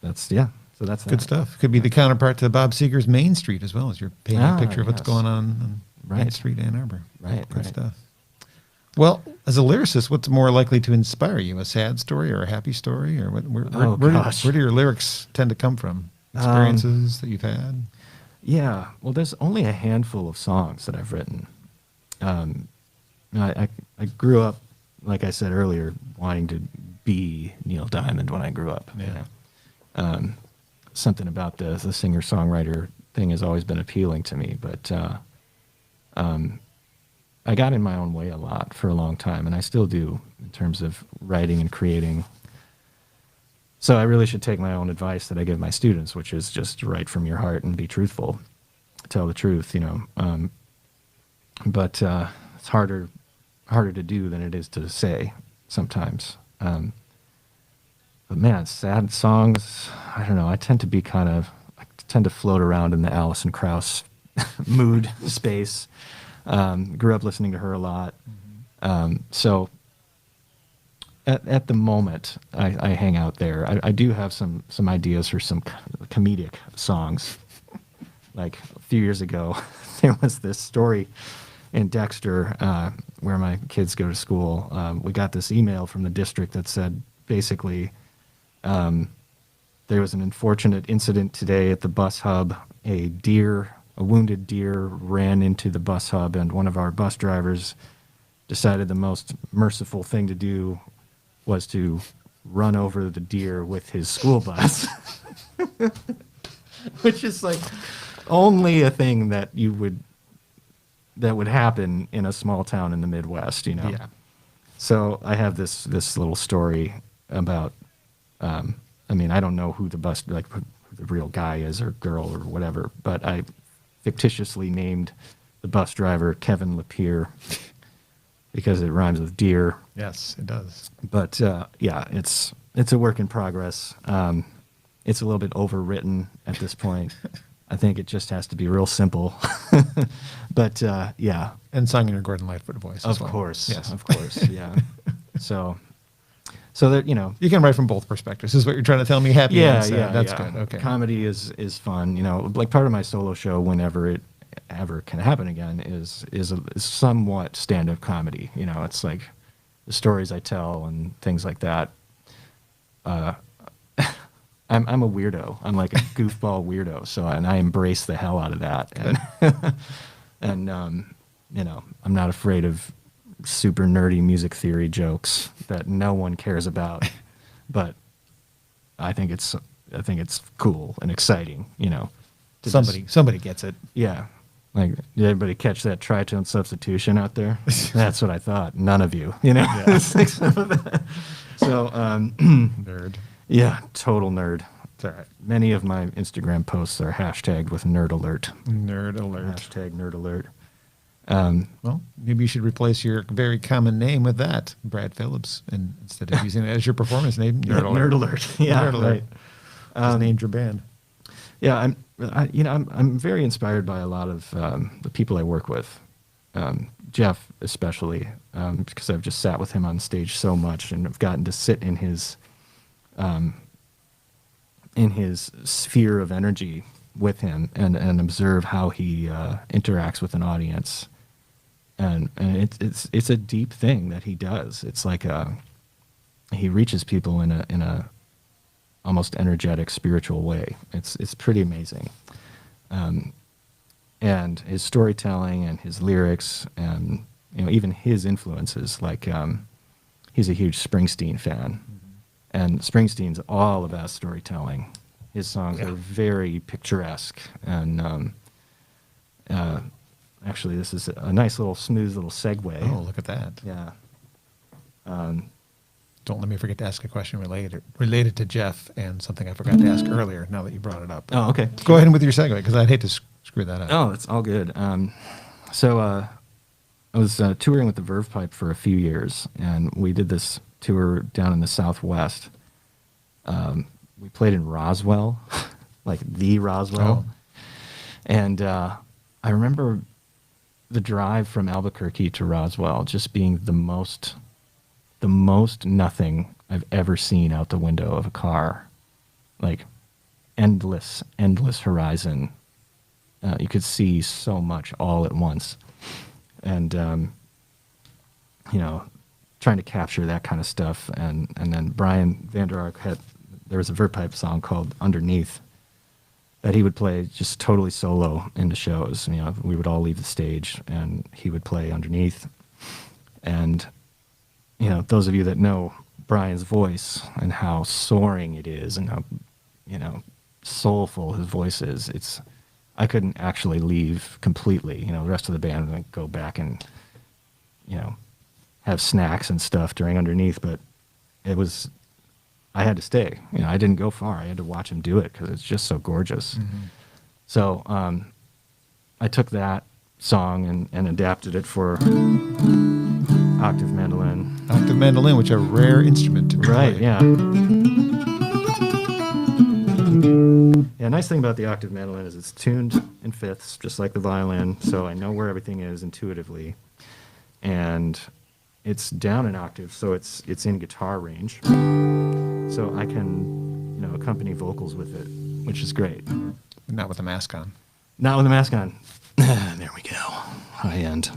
S2: that's
S1: Good
S2: that.
S1: stuff. Could be the counterpart to Bob Seger's Main Street as well, as you're painting a picture of what's
S2: yes.
S1: going on Main
S2: Right.
S1: Street, Ann Arbor.
S2: Right,
S1: Good
S2: right.
S1: stuff. Well, as a lyricist, what's more likely to inspire you, a sad story or a happy story? Or
S2: Gosh.
S1: where do your lyrics tend to come from? Experiences that you've had?
S2: Yeah, well, there's only a handful of songs that I've written. I grew up, like I said earlier, wanting to be Neil Diamond when I grew up.
S1: Yeah.
S2: Something about the singer-songwriter thing has always been appealing to me, but I got in my own way a lot for a long time, and I still do in terms of writing and creating. So I really should take my own advice that I give my students, which is just write from your heart and be truthful, tell the truth, But it's harder to do than it is to say sometimes. But man, sad songs, I don't know. I tend to float around in the Alison Krauss mood space. Grew up listening to her a lot. So at the moment, I hang out there. I do have some ideas for some comedic songs. Like a few years ago, there was this story in Dexter, where my kids go to school. We got this email from the district that said, basically, there was an unfortunate incident today at the bus hub. A wounded deer ran into the bus hub, and one of our bus drivers decided the most merciful thing to do was to run over the deer with his school bus. Which is like only a thing that you would that would happen in a small town in the Midwest, you know?
S1: Yeah.
S2: So I have this little story about, I mean, I don't know who who the real guy is or girl or whatever, but I fictitiously named the bus driver Kevin Lapierre because it rhymes with deer.
S1: Yes, it does.
S2: But yeah, it's a work in progress. It's a little bit overwritten at this point. I think it just has to be real simple. But yeah.
S1: And sung in your Gordon Lightfoot voice.
S2: Of
S1: as well.
S2: course.
S1: Yes.
S2: Of course. Yeah. So that, you know.
S1: You can write from both perspectives, is what you're trying to tell me. Happy
S2: Yeah,
S1: and sad.
S2: yeah.
S1: That's
S2: yeah.
S1: good. Okay.
S2: Comedy is fun. You know, like part of my solo show, whenever it ever can happen again, is somewhat stand-up comedy. You know, it's like the stories I tell and things like that. I'm a weirdo. I'm like a goofball weirdo. So, and I embrace the hell out of that. And you know, I'm not afraid of super nerdy music theory jokes that no one cares about, but I think it's cool and exciting. You know,
S1: Somebody gets it.
S2: yeah. Like, did everybody catch that tritone substitution out there? That's what I thought. None of you, you know.
S1: Yeah.
S2: So,
S1: Nerd.
S2: yeah, total nerd.
S1: It's all right.
S2: Many of my Instagram posts are hashtagged with nerd alert.
S1: Nerd alert.
S2: Hashtag nerd alert.
S1: Well, maybe you should replace your very common name with that, Brad Phillips, and instead of using it as your performance name, Nerd Alert.
S2: Nerd alert. Yeah,
S1: Nerd Alert.
S2: right.
S1: Just named your band.
S2: Yeah, I'm very inspired by a lot of the people I work with. Jeff especially, because I've just sat with him on stage so much and I've gotten to sit in his sphere of energy with him and observe how he interacts with an audience. And it's a deep thing that he does. It's like he reaches people in a almost energetic spiritual way. It's pretty amazing. And his storytelling and his lyrics and, you know, even his influences, like he's a huge Springsteen fan. And Springsteen's all about storytelling. His songs are very picturesque. And actually, this is a nice little smooth little segue.
S1: Oh, look at that.
S2: Yeah.
S1: Don't let me forget to ask a question related to Jeff and something I forgot to ask earlier now that you brought it up.
S2: Oh, okay.
S1: Go ahead with your segue, because I'd hate to screw that up.
S2: Oh, it's all good. So I was touring with the Verve Pipe for a few years, and we did this tour down in the Southwest. We played in Roswell, like the Roswell.
S1: Oh.
S2: And I remember the drive from Albuquerque to Roswell just being the most nothing I've ever seen out the window of a car. Like endless horizon. You could see so much all at once. And, you know, trying to capture that kind of stuff. And then Brian Vander Ark there was a Verve Pipe song called Underneath that he would play just totally solo in the shows. You know, we would all leave the stage and he would play Underneath. And, you know, those of you that know Brian's voice and how soaring it is and how, you know, soulful his voice is, I couldn't actually leave completely. You know, the rest of the band would go back and, you know, have snacks and stuff during Underneath, but I had to stay. You know, I didn't go far. I had to watch him do it because it's just so gorgeous. Mm-hmm. So I took that song and adapted it for octave mandolin.
S1: Octave mandolin, which are a rare instrument to play.
S2: Right, yeah. Yeah, nice thing about the octave mandolin is it's tuned in fifths, just like the violin, so I know where everything is intuitively. And it's down an octave, so it's in guitar range. So I can, you know, accompany vocals with it, which is great.
S1: Not with a mask on.
S2: Not with a mask on. There we go. High end.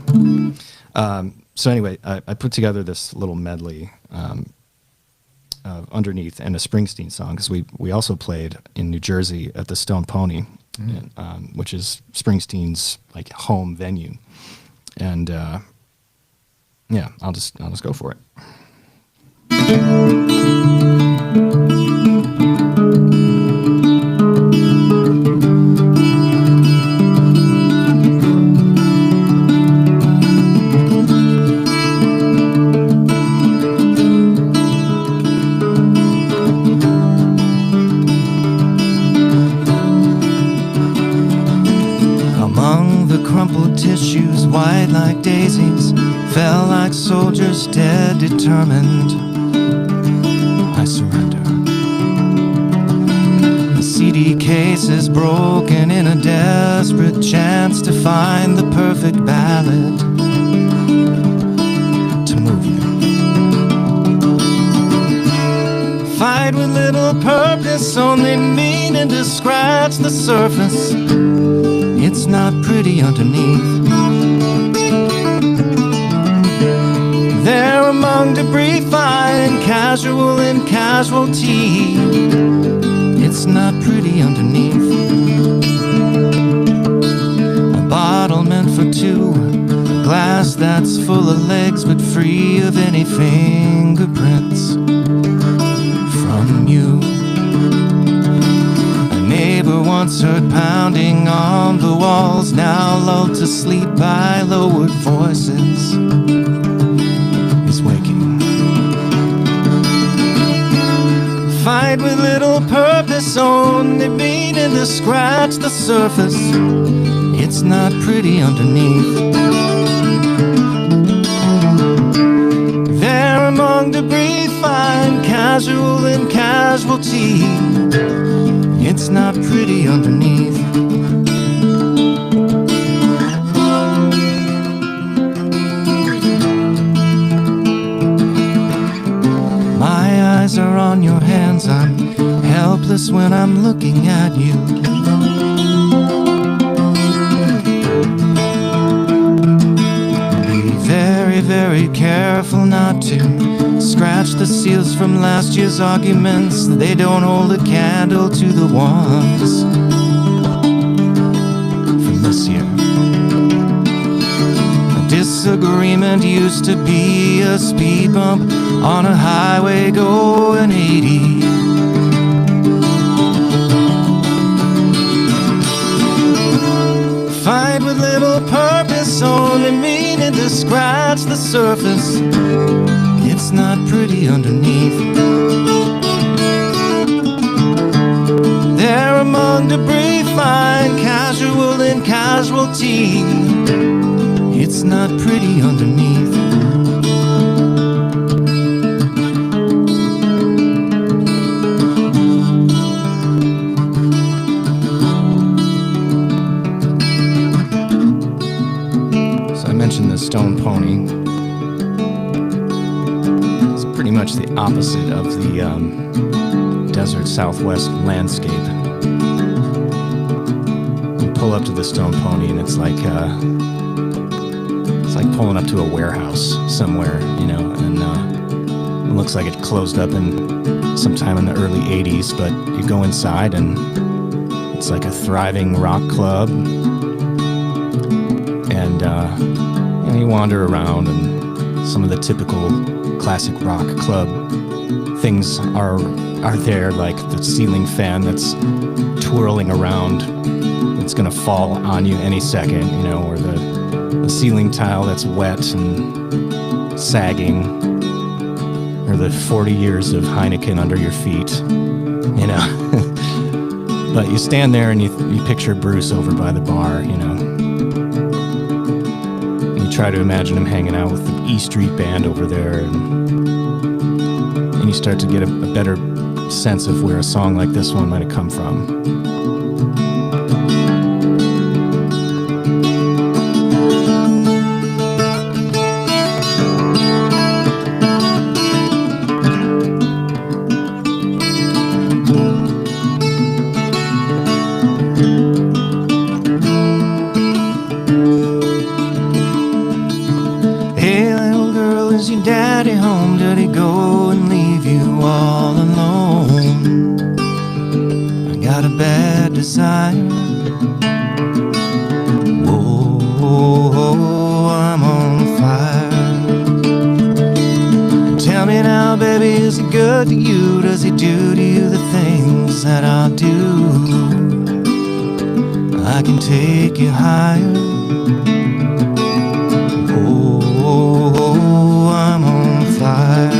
S2: So anyway, I put together this little medley Underneath and a Springsteen song, because we also played in New Jersey at the Stone Pony, which is Springsteen's like home venue. And yeah, I'll just go for it. tissues, white like daisies, fell like soldiers dead, determined. I surrender. The CD case is broken in a desperate chance to find the perfect ballad to move you. Fight with little purpose, only meaning to scratch the surface. It's not pretty underneath. There among debris, fine, casual and casualty. It's not pretty underneath. A bottle meant for two, a glass that's full of legs but free of any fingerprints from you. A neighbor once heard pounding on the walls, now lulled to sleep by lowered voices, is waking. Fight with little purpose, only meaning to scratch the surface. It's not pretty underneath. There among debris, find casual and casualty. It's not pretty underneath. My eyes are on your hands, I'm helpless when I'm looking at you. Be very, very careful not to scratch the seals from last year's arguments. They don't hold a candle to the ones from this year. A disagreement used to be a speed bump on a highway going 80. Fight with little purpose, only meaning to scratch the surface. It's not pretty underneath. There among debris, find casual and casualty. It's not pretty underneath. The stone pony. It's pretty much the opposite of the desert southwest landscape. You pull up to the stone pony and it's like pulling up to a warehouse somewhere, you know, and it looks like it closed up in sometime in the early 80s, but you go inside and it's like a thriving rock club, and you wander around, and some of the typical classic rock club things are there, like the ceiling fan that's twirling around, it's gonna fall on you any second, you know, or the ceiling tile that's wet and sagging, or the 40 years of Heineken under your feet, you know. But you stand there and you picture Bruce over by the bar, you know. Try to imagine him hanging out with the E Street Band over there, and you start to get a better sense of where a song like this one might have come from. To you, does he do to you the things that I'll do? I can take you higher. Oh, I'm on fire.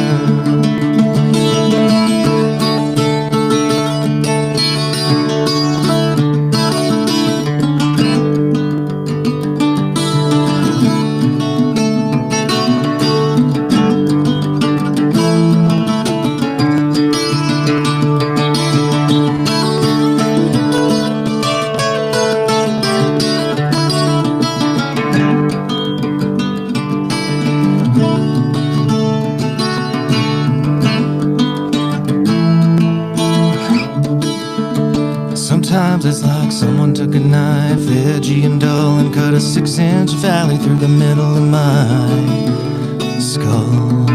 S2: felt as like someone took a knife, edgy and dull, and cut a 6-inch valley through the middle of my skull.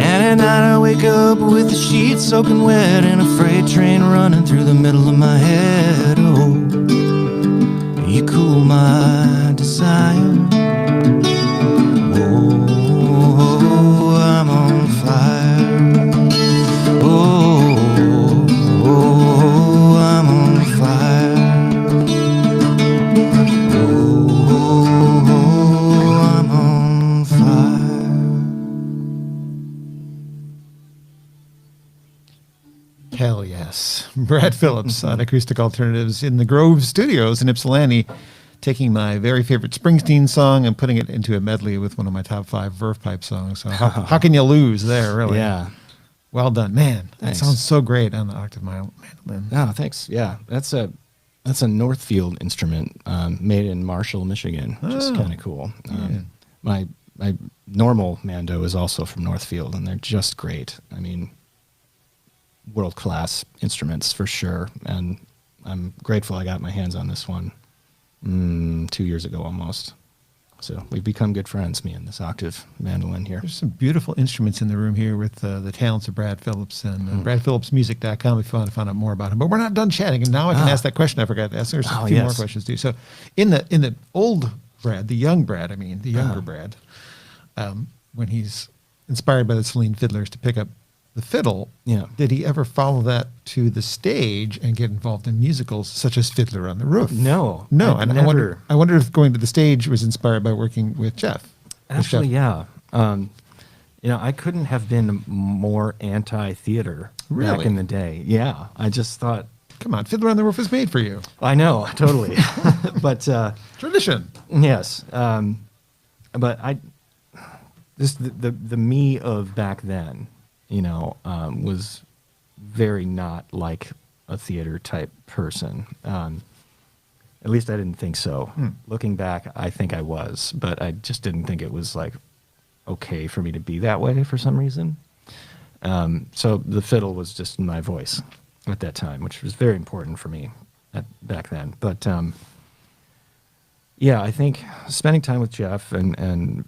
S2: And at night I wake up with the sheets soaking wet and a freight train running through the middle of my head. Oh, you cool my desire. Oh, I'm on fire. Oh, I'm on fire. Oh, I'm on fire.
S1: Hell yes. Brad Phillips on Acoustic Alternatives in the Grove Studios in Ypsilanti, taking my very favorite Springsteen song and putting it into a medley with one of my top 5 Verve Pipe songs. So how can you lose there, really?
S2: Yeah.
S1: Well done. Man, that
S2: Thanks.
S1: sounds so great on the octave mandolin.
S2: Oh, thanks. Yeah, that's a Northfield instrument made in Marshall, Michigan, which is kind of cool. My normal mando is also from Northfield, and they're just great. I mean, world-class instruments for sure, and I'm grateful I got my hands on this one 2 years ago almost. So we've become good friends, me and this octave mandolin here.
S1: There's some beautiful instruments in the room here with the talents of Brad Phillips and bradphillipsmusic.com if you want to find out more about him. But we're not done chatting, and now I can ask that question I forgot to ask. There's a few more questions too. So in the old Brad, the young Brad, the younger Brad, when he's inspired by the Celine fiddlers to pick up the fiddle, did he ever follow that to the stage and get involved in musicals such as Fiddler on the Roof?
S2: No.
S1: And never. I wonder if going to the stage was inspired by working with Jeff.
S2: Actually, yeah. I couldn't have been more anti-theater back in the day. Yeah, I just thought,
S1: come on, Fiddler on the Roof was made for you.
S2: I know, totally. But
S1: tradition.
S2: Yes. But the me of back then, was very not like a theater type person. At least I didn't think so. Looking back, I think I was, but I just didn't think it was like okay for me to be that way for some reason. So the fiddle was just my voice at that time, which was very important for me back then. But yeah, I think spending time with Jeff and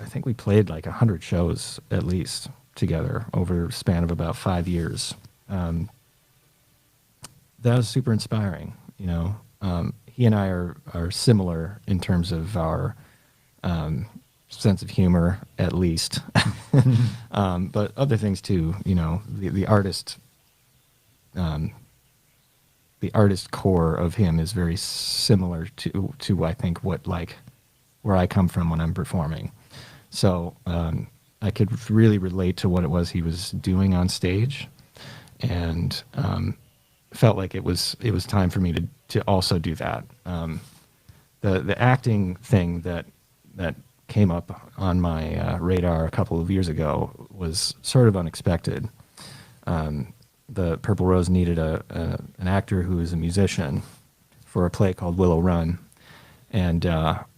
S2: I think we played like 100 shows at least together over a span of about 5 years. That was super inspiring. He and I are similar in terms of our sense of humor, at least, but other things too. The artist, the artist core of him is very similar to I think where I come from when I'm performing. So I could really relate to what it was he was doing on stage, and felt like it was time for me to also do that. The acting thing that came up on my radar a couple of years ago was sort of unexpected. The Purple Rose needed an actor who is a musician for a play called Willow Run, and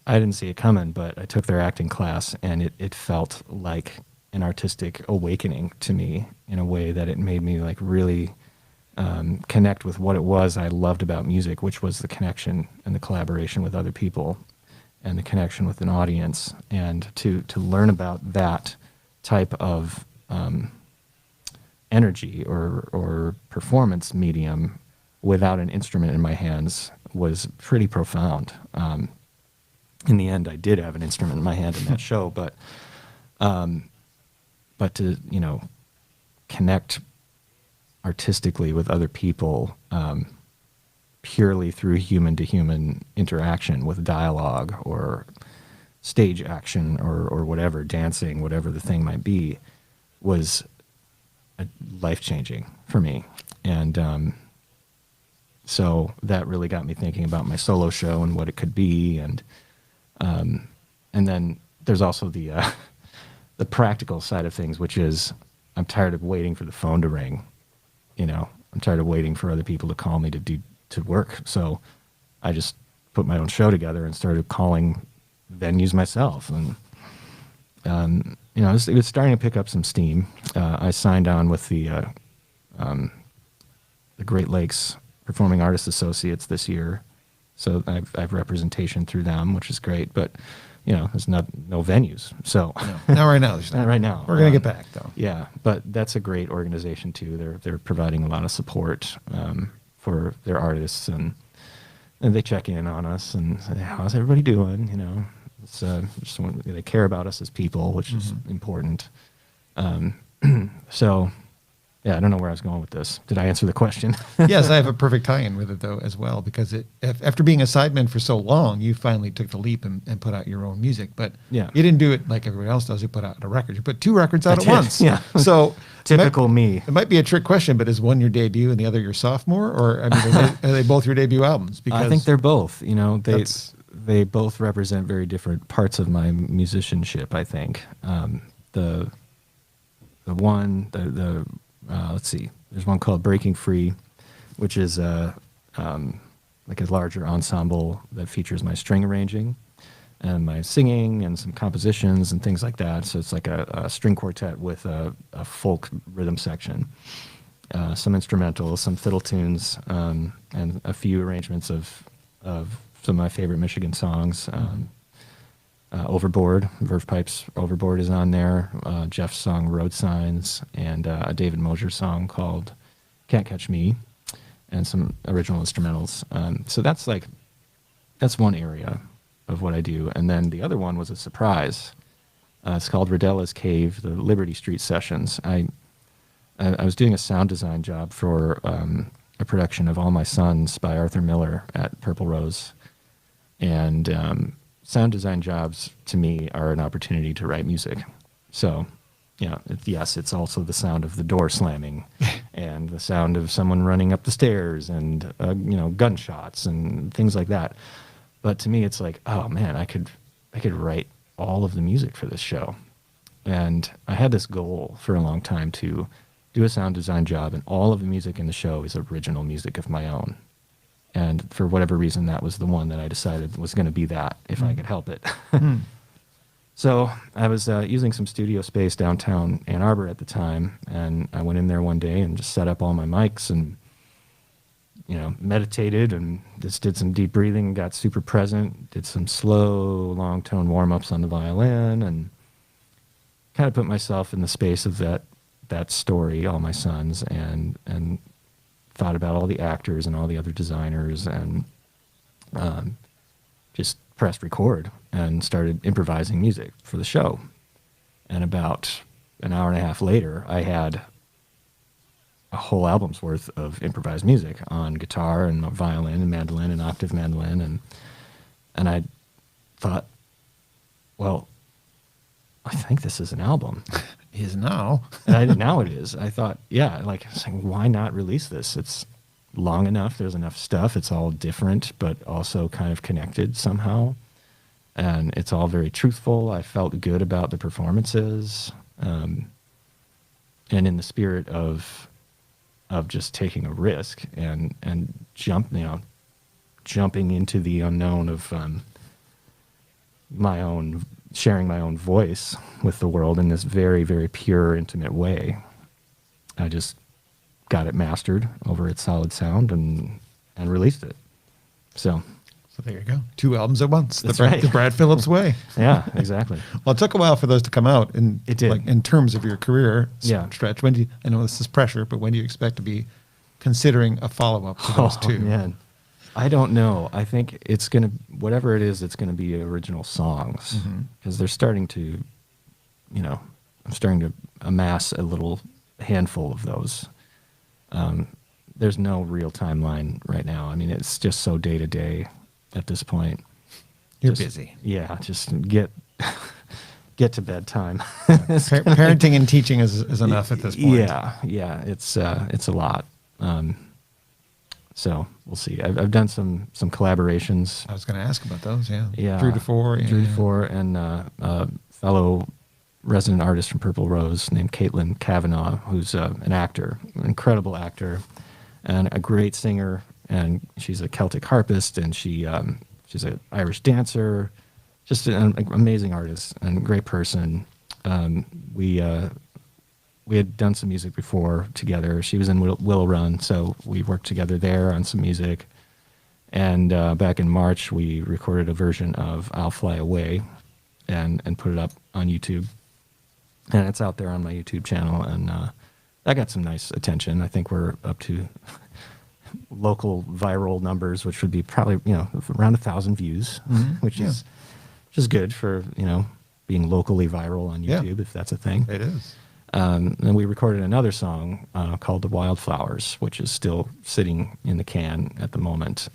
S2: I didn't see it coming, but I took their acting class, and it felt like an artistic awakening to me in a way that it made me like really connect with what it was I loved about music, which was the connection and the collaboration with other people and the connection with an audience, and to learn about that type of energy or performance medium without an instrument in my hands was pretty profound. In the end, I did have an instrument in my hand in that show, but to connect artistically with other people purely through human-to-human interaction with dialogue or stage action or whatever, dancing, whatever the thing might be, was life-changing for me. And so that really got me thinking about my solo show and what it could be. And then there's also the practical side of things, which is I'm tired of waiting for the phone to ring. I'm tired of waiting for other people to call me to work. So I just put my own show together and started calling venues myself. And it was starting to pick up some steam. I signed on with the the Great Lakes Performing Artists Associates this year, so I've representation through them, which is great. But there's no venues, so
S1: not right now. There's
S2: not right now.
S1: We're gonna get back though.
S2: Yeah, but that's a great organization too. They're providing a lot of support for their artists, and they check in on us and say, how's everybody doing? It's just they care about us as people, which is important. So, yeah, I don't know where I was going with this. Did I answer the question?
S1: Yes, I have a perfect tie-in with it though as well, because after being a sideman for so long, you finally took the leap and put out your own music. But you didn't do it like everyone else does. You put out a record. You put 2 records out at once.
S2: Yeah.
S1: So
S2: typical me.
S1: It might be a trick question, but is one your debut and the other your sophomore, or are they both your debut albums? Because
S2: I think they're both. They both represent very different parts of my musicianship. I think let's see. There's one called Breaking Free, which is like a larger ensemble that features my string arranging and my singing and some compositions and things like that. So it's like a string quartet with a folk rhythm section, some instrumentals, some fiddle tunes, and a few arrangements of some of my favorite Michigan songs. Overboard, Verve Pipe's Overboard is on there, Jeff's song Road Signs, and a David Mosier song called Can't Catch Me, and some original instrumentals. So that's one area of what I do. And then the other one was a surprise. It's called Rodella's Cave, the Liberty Street Sessions. I was doing a sound design job for a production of All My Sons by Arthur Miller at Purple Rose. And sound design jobs, to me, are an opportunity to write music. So, yes, it's also the sound of the door slamming and the sound of someone running up the stairs and, gunshots and things like that. But to me, it's like, oh, man, I could write all of the music for this show. And I had this goal for a long time to do a sound design job, and all of the music in the show is original music of my own. And for whatever reason, that was the one that I decided was going to be that, if I could help it. So I was using some studio space downtown Ann Arbor at the time, and I went in there one day and just set up all my mics and, meditated and just did some deep breathing and got super present, did some slow, long tone warm-ups on the violin, and kind of put myself in the space of that story, All My Sons, and thought about all the actors and all the other designers, and just pressed record and started improvising music for the show. And about an hour and a half later, I had a whole album's worth of improvised music on guitar and violin and mandolin and octave mandolin. And I thought, well, I think this is an album.
S1: Is now.
S2: Now it is. I thought, why not release this? It's long enough. There's enough stuff. It's all different, but also kind of connected somehow. And it's all very truthful. I felt good about the performances. And in the spirit of just taking a risk and jumping into the unknown of sharing my own voice with the world in this very, very pure, intimate way. I just got it mastered over its solid sound and released it. So
S1: there you go. 2 albums at once.
S2: That's right.
S1: The Brad Phillips way.
S2: Yeah, exactly.
S1: Well, it took a while for those to come out. And
S2: it did.
S1: Like, in terms of your career
S2: stretch,
S1: I know this is pressure, but when do you expect to be considering a follow-up to those 2?
S2: Man. I don't know. I think it's going to, whatever it is, it's going to be original songs, because they're starting to, I'm starting to amass a little handful of those. There's no real timeline right now. I mean, it's just so day to day at this point.
S1: You're busy.
S2: Yeah, just get to bedtime.
S1: Parenting and teaching is enough at this point.
S2: Yeah, it's a lot. So we'll see. I've done some collaborations.
S1: I was going to ask about those.
S2: Yeah.
S1: Drew DeFore.
S2: Drew DeFore and a fellow resident artist from Purple Rose named Caitlin Kavanaugh, who's an actor, an incredible actor, and a great singer. And she's a Celtic harpist, and she's an Irish dancer, just an amazing artist and great person. We we had done some music before together. She was in Willow Run, so we worked together there on some music. And back in March, we recorded a version of I'll Fly Away and put it up on YouTube. And it's out there on my YouTube channel, and that got some nice attention. I think we're up to local viral numbers, which would be probably, around 1,000 views, which is good for, being locally viral on YouTube, if that's a thing.
S1: It is.
S2: And we recorded another song called The Wildflowers, which is still sitting in the can at the moment.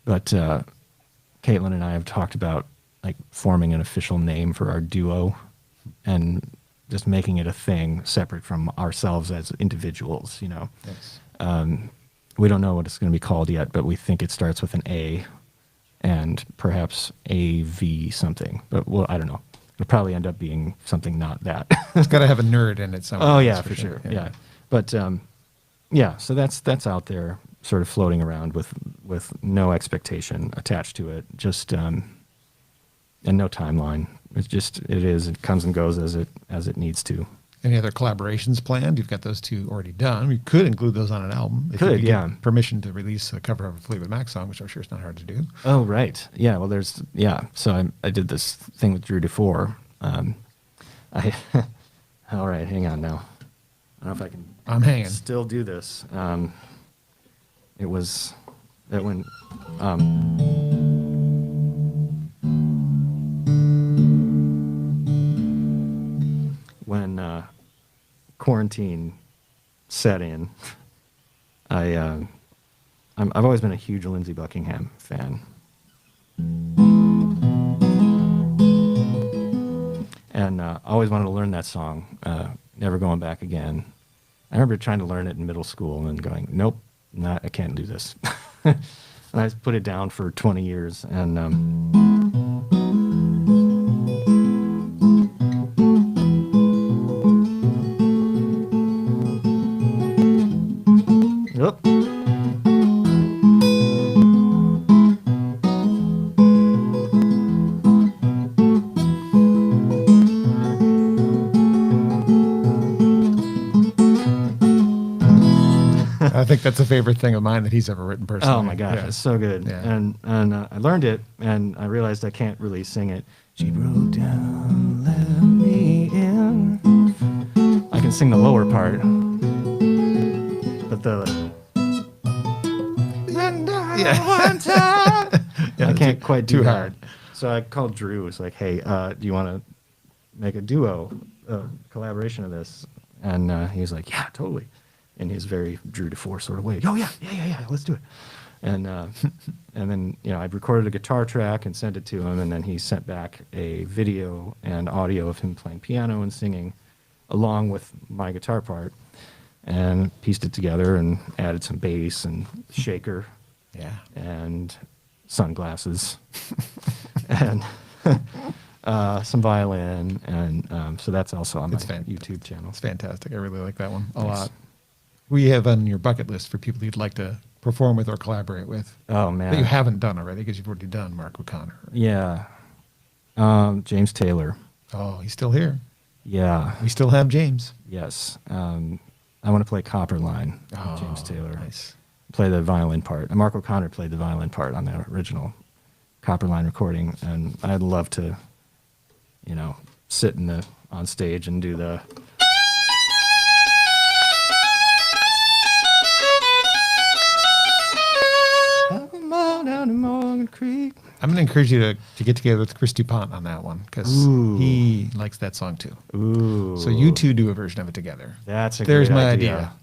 S2: But Caitlin and I have talked about like forming an official name for our duo and just making it a thing separate from ourselves as individuals,
S1: Yes.
S2: We don't know what it's going to be called yet, but we think it starts with an A and perhaps AV something. But, well, I don't know. It'll probably end up being something not that.
S1: It's got to have a nerd in it somewhere.
S2: Oh, yeah, for sure. Yeah. But, so that's out there sort of floating around with no expectation attached to it, just and no timeline. It comes and goes as it needs to.
S1: Any other collaborations planned? You've got those two already done. We could include those on an album. If
S2: Could,
S1: you
S2: yeah.
S1: get permission to release a cover of a Fleetwood Mac song, which I'm sure is not hard to do.
S2: Oh, right. Yeah, well, so I did this thing with Drew DeFore. All right, hang on now. I don't know if I can
S1: I'm hanging.
S2: still do this. It was that when quarantine set in, I've always been a huge Lindsey Buckingham fan. And I always wanted to learn that song, Never Going Back Again. I remember trying to learn it in middle school and going, nope, I can't do this. And I put it down for 20 years. And Oop.
S1: I think that's a favorite thing of mine that he's ever written personally.
S2: Oh my gosh,
S1: Yeah.
S2: it's so good.
S1: Yeah.
S2: And I learned it, and I realized I can't really sing it. She broke down, let me in. I can sing the lower part, but the one time,
S1: Yeah,
S2: I can't quite do
S1: too
S2: that.
S1: hard.
S2: So I called Drew. It's like, hey, do you want to make a duo, collaboration of this? And he was like, yeah, totally. In his very Drew DeFore sort of way. Oh yeah, let's do it. And and then I recorded a guitar track and sent it to him, and then he sent back a video and audio of him playing piano and singing, along with my guitar part, and pieced it together and added some bass and shaker, and sunglasses, and some violin, and so that's also on my YouTube channel.
S1: It's fantastic. I really like that one a
S2: Thanks.
S1: lot. We have on your bucket list for people you'd like to perform with or collaborate with.
S2: Oh man,
S1: That you haven't done already because you've already done Mark O'Connor.
S2: Yeah. James Taylor.
S1: Oh, he's still here.
S2: Yeah.
S1: We still have James.
S2: Yes. I want to play Copperline with James Taylor.
S1: Nice.
S2: Play the violin part. And Mark O'Connor played the violin part on the original Copperline recording. And I'd love to, sit on stage and do the... down to Morgan Creek.
S1: I'm going to encourage you to get together with Chris DuPont on that one because he likes that song too.
S2: Ooh.
S1: So you two do a version of it together.
S2: That's a
S1: There's
S2: great
S1: my
S2: idea.
S1: idea.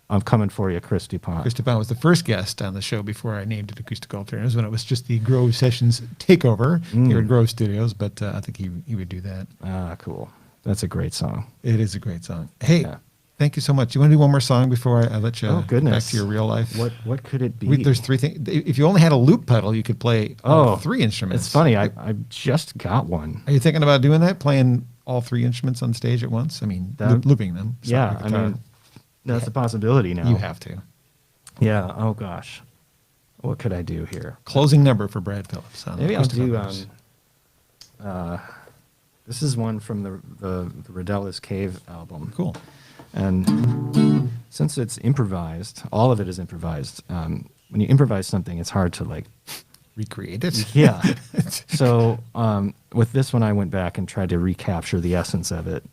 S2: I'm coming for you, Chris DuPont.
S1: Chris DuPont was the first guest on the show before I named it Acoustic Alternatives when it was just the Grove Sessions takeover here at Grove Studios, but I think he would do that.
S2: Ah, cool. That's a great song.
S1: It is a great song. Hey,
S2: Yeah.
S1: thank you so much. You want to do one more song before I let you
S2: Oh, goodness.
S1: back to your real life?
S2: What could it be?
S1: There's three things. If you only had a loop pedal, you could play all three instruments.
S2: It's funny. I just got one.
S1: Are you thinking about doing that? Playing all three instruments on stage at once? I mean, looping them. It's not
S2: Yeah,
S1: like
S2: I
S1: guitar.
S2: mean, that's a possibility now.
S1: You have to.
S2: Yeah. Oh gosh. What could I do here?
S1: Closing number for Brad Phillips. On
S2: Maybe I'll
S1: Acoustic
S2: do
S1: Alternatives.
S2: This is one from the Rodella's Cave album.
S1: Cool.
S2: And since it's improvised, all of it is improvised. When you improvise something, it's hard to like
S1: Recreate it.
S2: yeah. So with this one, I went back and tried to recapture the essence of it.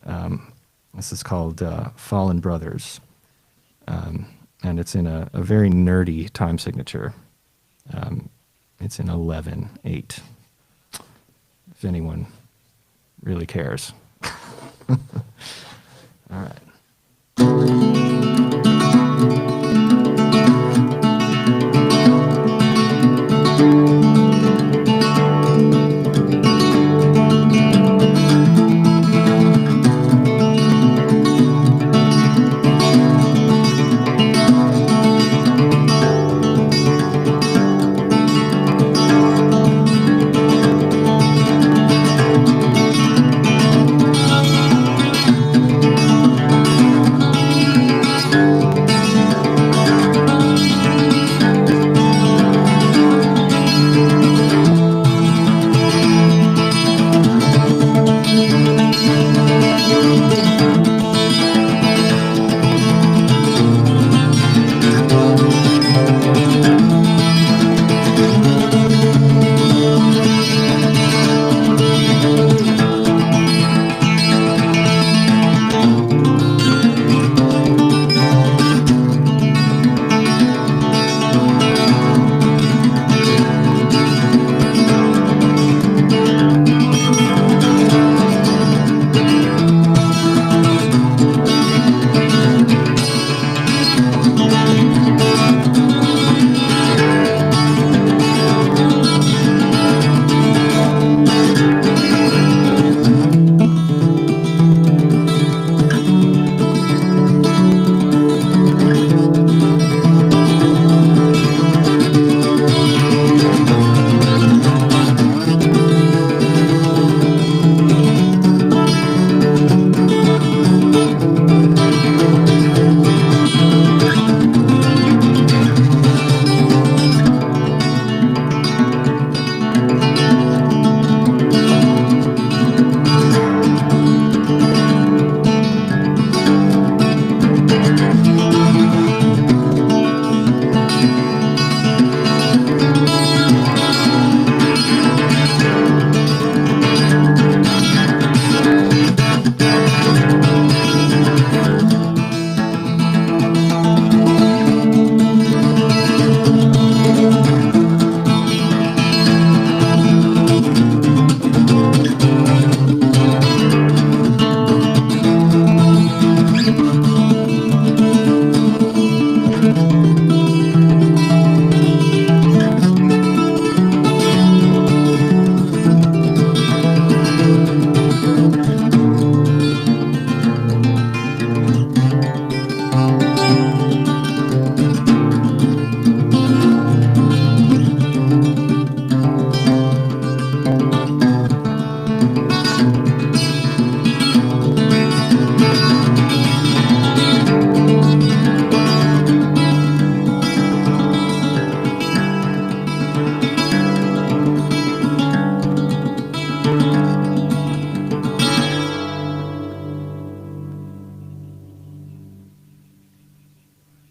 S2: This is called Fallen Brothers, and it's in a very nerdy time signature. It's in 11/8. If anyone really cares. All right.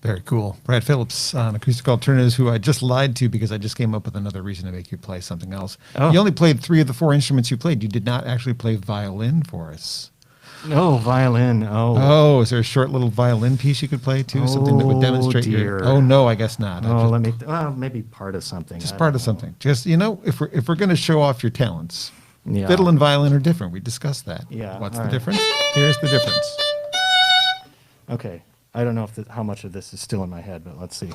S1: Very cool. Brad Phillips on Acoustic Alternatives, who I just lied to because I just came up with another reason to make you play something else.
S2: Oh.
S1: You only played 3 of the 4 instruments you played. You did not actually play violin for us.
S2: No, violin. Oh.
S1: Oh, is there a short little violin piece you could play too? Something that would demonstrate
S2: dear.
S1: your... Oh, no, I guess not.
S2: Oh, let me. Well, maybe part of something.
S1: Just
S2: I
S1: part
S2: don't
S1: of
S2: know.
S1: something. Just, if we're going to show off your talents,
S2: Yeah.
S1: fiddle and violin are different. We discussed that.
S2: Yeah,
S1: What's
S2: all
S1: the
S2: right.
S1: difference? Here's the difference.
S2: Okay. I don't know if how much of this is still in my head, but let's see.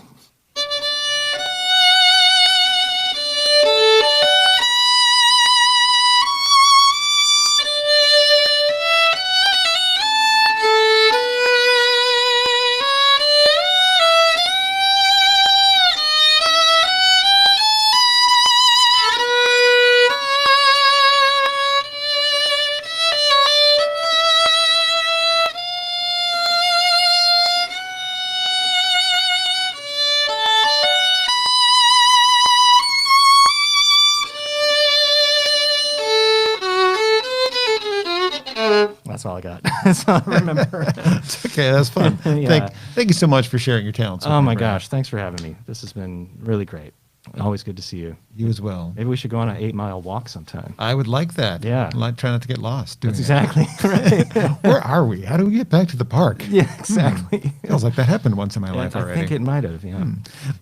S2: all I got. That's all I remember.
S1: It's okay. That's fun.
S2: Yeah.
S1: Thank you so much for sharing your talents. with
S2: Oh
S1: me,
S2: my
S1: Brad.
S2: gosh, thanks for having me. This has been really great. Always good to see you.
S1: You as well.
S2: Maybe we should go on an 8-mile walk sometime.
S1: I would like that.
S2: Yeah.
S1: Like, try not to get lost.
S2: That's
S1: doing it.
S2: exactly right.
S1: Where are we? How do we get back to the park?
S2: Yeah, exactly.
S1: Feels like that happened once in my life
S2: I
S1: already.
S2: think it might have, yeah.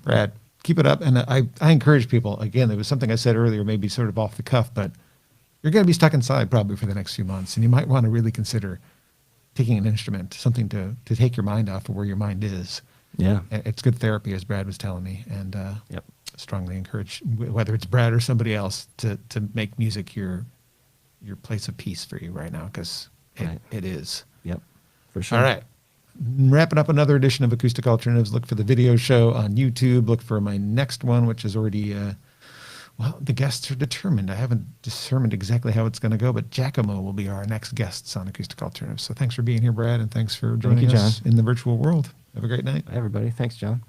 S1: Brad, keep it up. And I encourage people, again, there was something I said earlier, maybe sort of off the cuff, but you're going to be stuck inside probably for the next few months. And you might want to really consider taking an instrument, something to take your mind off of where your mind is.
S2: Yeah.
S1: It's good therapy, as Brad was telling me. And
S2: Yep.
S1: strongly encourage, whether it's Brad or somebody else, to make music your place of peace for you right now, because
S2: Right.
S1: it is.
S2: Yep. For sure.
S1: All right. Wrapping up another edition of Acoustic Alternatives. Look for the video show on YouTube. Look for my next one, which is already, well, the guests are determined. I haven't determined exactly how it's going to go, but Giacomo will be our next guests on Acoustic Alternatives. So thanks for being here, Brad, and thanks for joining
S2: you,
S1: us
S2: John.
S1: in the virtual world. Have a great night.
S2: Bye, everybody. Thanks, John.